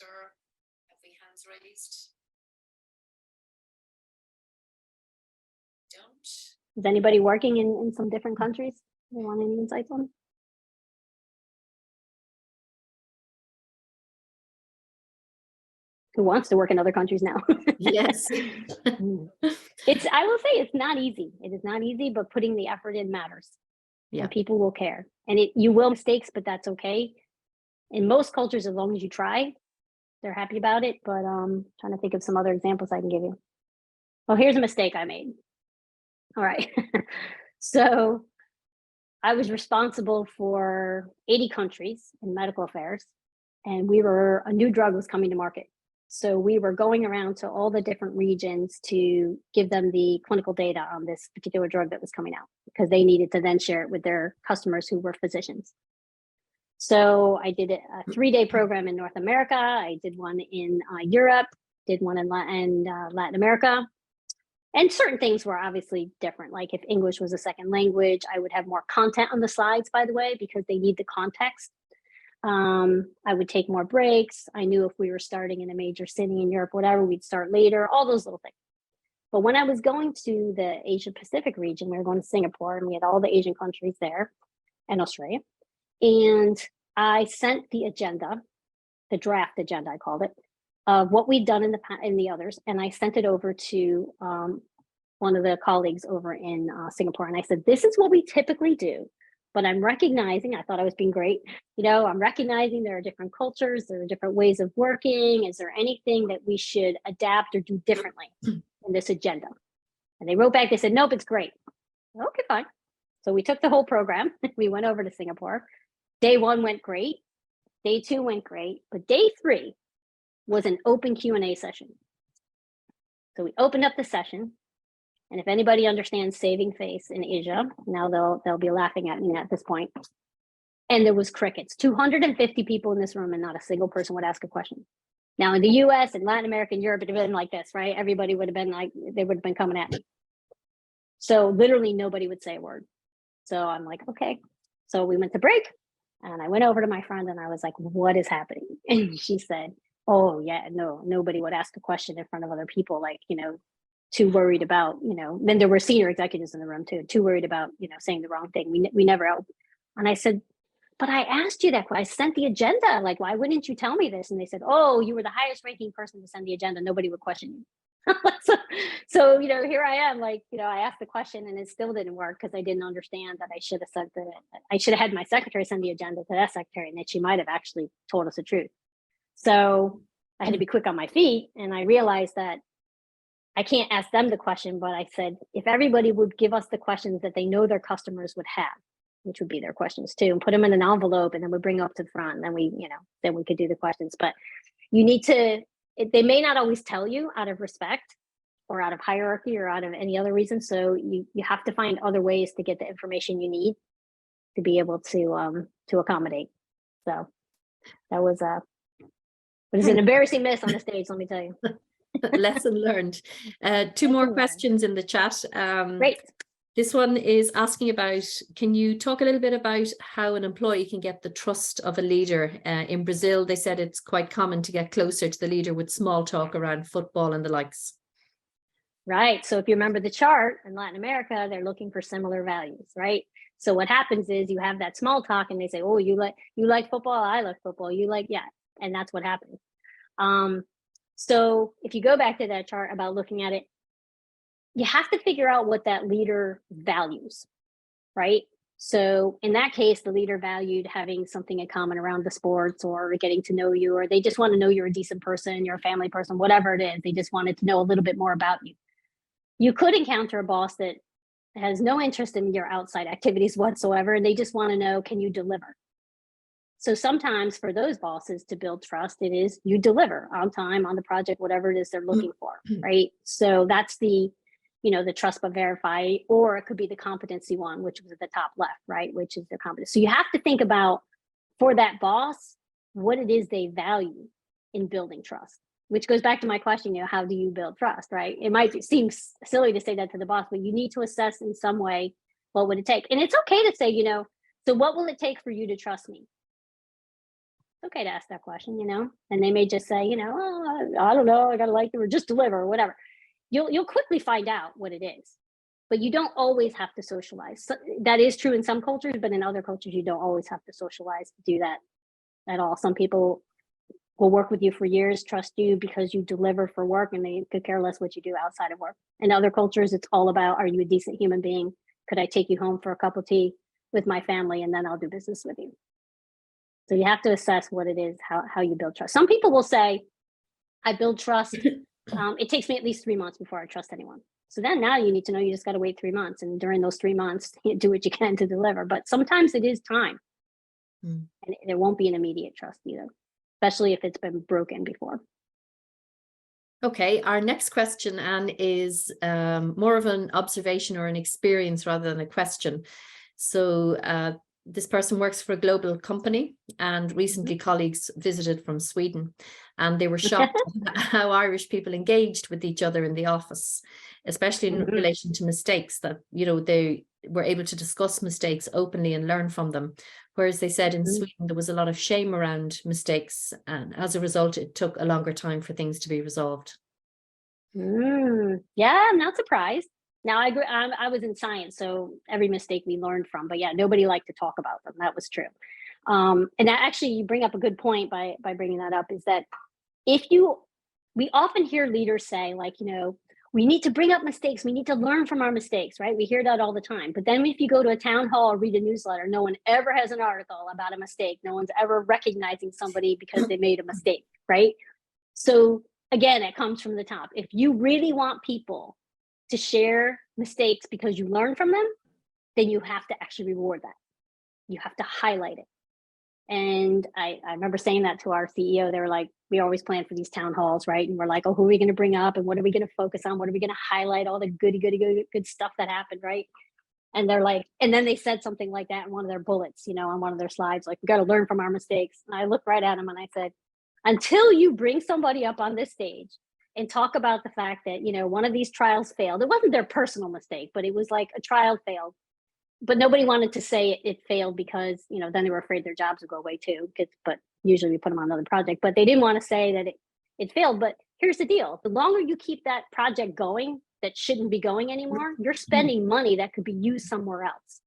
or have we hands raised? Don't. Is anybody working in some different countries? You want any insights on? Who wants to work in other countries now? Yes. I will say it's not easy. It is not easy, but putting the effort in matters. Yeah. And people will care. And you will make mistakes, but that's okay. In most cultures, as long as you try, they're happy about it. But trying to think of some other examples I can give you. Oh, here's a mistake I made. All right. So I was responsible for 80 countries in medical affairs, and a new drug was coming to market. So we were going around to all the different regions to give them the clinical data on this particular drug that was coming out, because they needed to then share it with their customers who were physicians. So I did a 3-day program in North America. I did one in Europe, did one in Latin America. And certain things were obviously different. Like if English was a second language, I would have more content on the slides, by the way, because they need the context. I would take more breaks. I knew if we were starting in a major city in Europe, whatever, we'd start later, all those little things. But when I was going to the Asia Pacific region, we were going to Singapore, and we had all the Asian countries there and Australia. And I sent the agenda, the draft agenda, I called it, of what we'd done in the others. And I sent it over to one of the colleagues over in Singapore. And I said, this is what we typically do. But I'm recognizing, I thought I was being great. I'm recognizing there are different cultures, there are different ways of working. Is there anything that we should adapt or do differently in this agenda? And they wrote back, they said, nope, it's great. Okay, fine. So we took the whole program. We went over to Singapore. Day 1 went great. Day 2 went great. But day 3 was an open Q&A session. So we opened up the session. And if anybody understands saving face in Asia, now they'll be laughing at me at this point. And there was crickets. 250 people in this room, and not a single person would ask a question. Now in the US and Latin America and Europe, it would have been like this, right? Everybody would have been like, they would have been coming at me. So literally nobody would say a word. So I'm like, okay. So we went to break, and I went over to my friend and I was like, what is happening? And she said, oh yeah, nobody would ask a question in front of other people, like, too worried about, then there were senior executives in the room too worried about, saying the wrong thing. We never helped. And I said, but I asked you that. I sent the agenda. Like, why wouldn't you tell me this? And they said, oh, you were the highest ranking person to send the agenda. Nobody would question you. so, here I am, like, I asked the question and it still didn't work because I didn't understand that I should have had my secretary send the agenda to that secretary, and that she might have actually told us the truth. So I had to be quick on my feet, and I realized that I can't ask them the question, but I said, if everybody would give us the questions that they know their customers would have, which would be their questions too, and put them in an envelope, and then we bring them up to the front, and then we could do the questions. But you need to, they may not always tell you out of respect or out of hierarchy or out of any other reason. So you have to find other ways to get the information you need to be able to accommodate. So that was it was an embarrassing miss on the stage, let me tell you. Lesson learned. Two more questions in the chat. Great. This one is asking about, can you talk a little bit about how an employee can get the trust of a leader? In Brazil, they said it's quite common to get closer to the leader with small talk around football and the likes. Right. So if you remember the chart in Latin America, they're looking for similar values, right? So what happens is you have that small talk and they say, oh, you like football? I like football. You like, yeah. And that's what happens. So if you go back to that chart about looking at it, you have to figure out what that leader values, right? So in that case, the leader valued having something in common around the sports or getting to know you, or they just want to know you're a decent person, you're a family person, whatever it is. They just wanted to know a little bit more about you. You could encounter a boss that has no interest in your outside activities whatsoever, and they just want to know, can you deliver? So sometimes for those bosses to build trust, it is you deliver on time, on the project, whatever it is they're looking for, right? So that's the trust but verify, or it could be the competency one, which was at the top left, right? Which is the competence. So you have to think about, for that boss, what it is they value in building trust, which goes back to my question, how do you build trust, right? It might seem silly to say that to the boss, but you need to assess in some way, what would it take? And it's okay to say, so what will it take for you to trust me? Okay to ask that question, and they may just say, oh, I don't know, I gotta like you, or just deliver, or whatever. You'll quickly find out what it is, but you don't always have to socialize. So that is true in some cultures, but in other cultures, you don't always have to socialize to do that at all. Some people will work with you for years, trust you because you deliver for work, and they could care less what you do outside of work. In other cultures, it's all about, are you a decent human being? Could I take you home for a cup of tea with my family, and then I'll do business with you? So you have to assess what it is, how you build trust. Some people will say, I build trust. It takes me at least 3 months before I trust anyone. So then now you need to know you just got to wait 3 months. And during those 3 months, you do what you can to deliver. But sometimes it is time. And there won't be an immediate trust either, especially if it's been broken before. Okay, our next question, Anne, is more of an observation or an experience rather than a question. So this person works for a global company, and recently colleagues visited from Sweden, and they were shocked at how Irish people engaged with each other in the office, especially in relation to mistakes, that, they were able to discuss mistakes openly and learn from them. Whereas they said in Sweden, there was a lot of shame around mistakes, and as a result, it took a longer time for things to be resolved. Yeah, I'm not surprised. Now, I was in science, so every mistake we learned from, but yeah, nobody liked to talk about them. That was true. And that actually, you bring up a good point by bringing that up, is that we often hear leaders say, like, we need to bring up mistakes. We need to learn from our mistakes, right? We hear that all the time. But then if you go to a town hall or read a newsletter, no one ever has an article about a mistake. No one's ever recognizing somebody because they made a mistake, right? So again, it comes from the top. If you really want people to share mistakes because you learn from them, then you have to actually reward that. You have to highlight it. And I remember saying that to our CEO. They were like, we always plan for these town halls, right? And we're like, oh, who are we going to bring up? And what are we going to focus on? What are we going to highlight? All the good stuff that happened, right? And they're like, and then they said something like that in one of their bullets, on one of their slides, like, we got to learn from our mistakes. And I looked right at them and I said, until you bring somebody up on this stage and talk about the fact that, one of these trials failed. It wasn't their personal mistake, but it was like a trial failed. But nobody wanted to say it failed because, then they were afraid their jobs would go away too. But usually we put them on another project. But they didn't want to say that it failed. But here's the deal. The longer you keep that project going that shouldn't be going anymore, you're spending money that could be used somewhere else,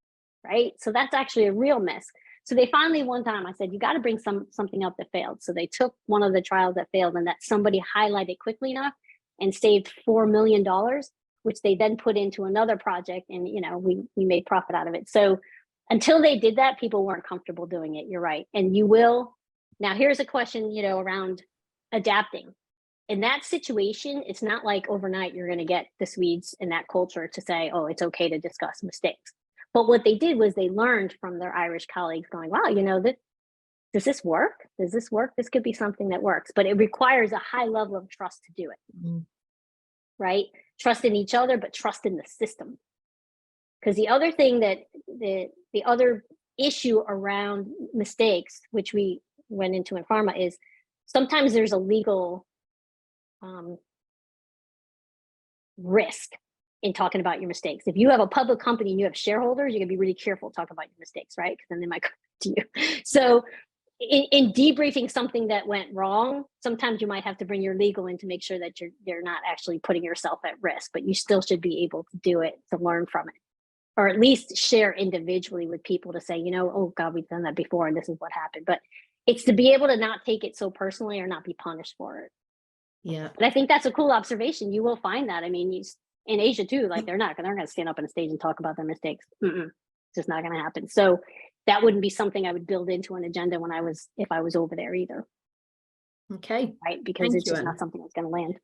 right? So that's actually a real miss. So they finally, one time I said, you got to bring something up that failed. So they took one of the trials that failed and that somebody highlighted quickly enough and saved $4 million, which they then put into another project. And, we made profit out of it. So until they did that, people weren't comfortable doing it. You're right. And you will. Now, here's a question, around adapting. In that situation, it's not like overnight you're going to get the Swedes in that culture to say, oh, it's okay to discuss mistakes. But what they did was they learned from their Irish colleagues going, wow, does this work? Does this work? This could be something that works, but it requires a high level of trust to do it, right? Trust in each other, but trust in the system. Because the other thing that the other issue around mistakes, which we went into in pharma, is sometimes there's a legal risk in talking about your mistakes. If you have a public company and you have shareholders, you're gonna be really careful talking about your mistakes, right? Because then they might come to you. So in debriefing something that went wrong, sometimes you might have to bring your legal in to make sure that you're not actually putting yourself at risk, but you still should be able to do it, to learn from it, or at least share individually with people to say, oh God, we've done that before and this is what happened. But it's to be able to not take it so personally or not be punished for it. Yeah. But I think that's a cool observation. You will find that. I mean, in Asia too, like they're not going to stand up on a stage and talk about their mistakes. just not going to happen. So that wouldn't be something I would build into an agenda if I was over there either. Okay. Right. Because Thank it's you, just Anne. not something that's going to land.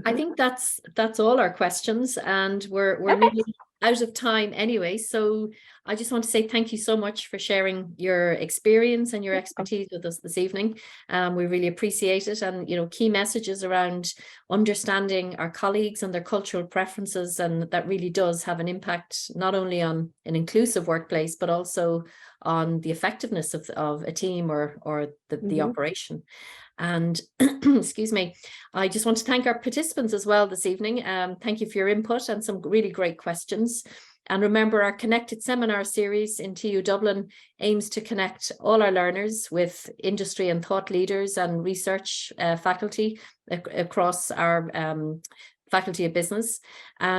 I think that's all our questions, and we're really out of time anyway. So I just want to say thank you so much for sharing your experience and your expertise with us this evening. We really appreciate it, and key messages around understanding our colleagues and their cultural preferences, and that really does have an impact not only on an inclusive workplace but also on the effectiveness of a team or the operation. And excuse me, I just want to thank our participants as well this evening. Thank you for your input and some really great questions. And remember, our Connected Seminar series in TU Dublin aims to connect all our learners with industry and thought leaders and research faculty across our Faculty of Business.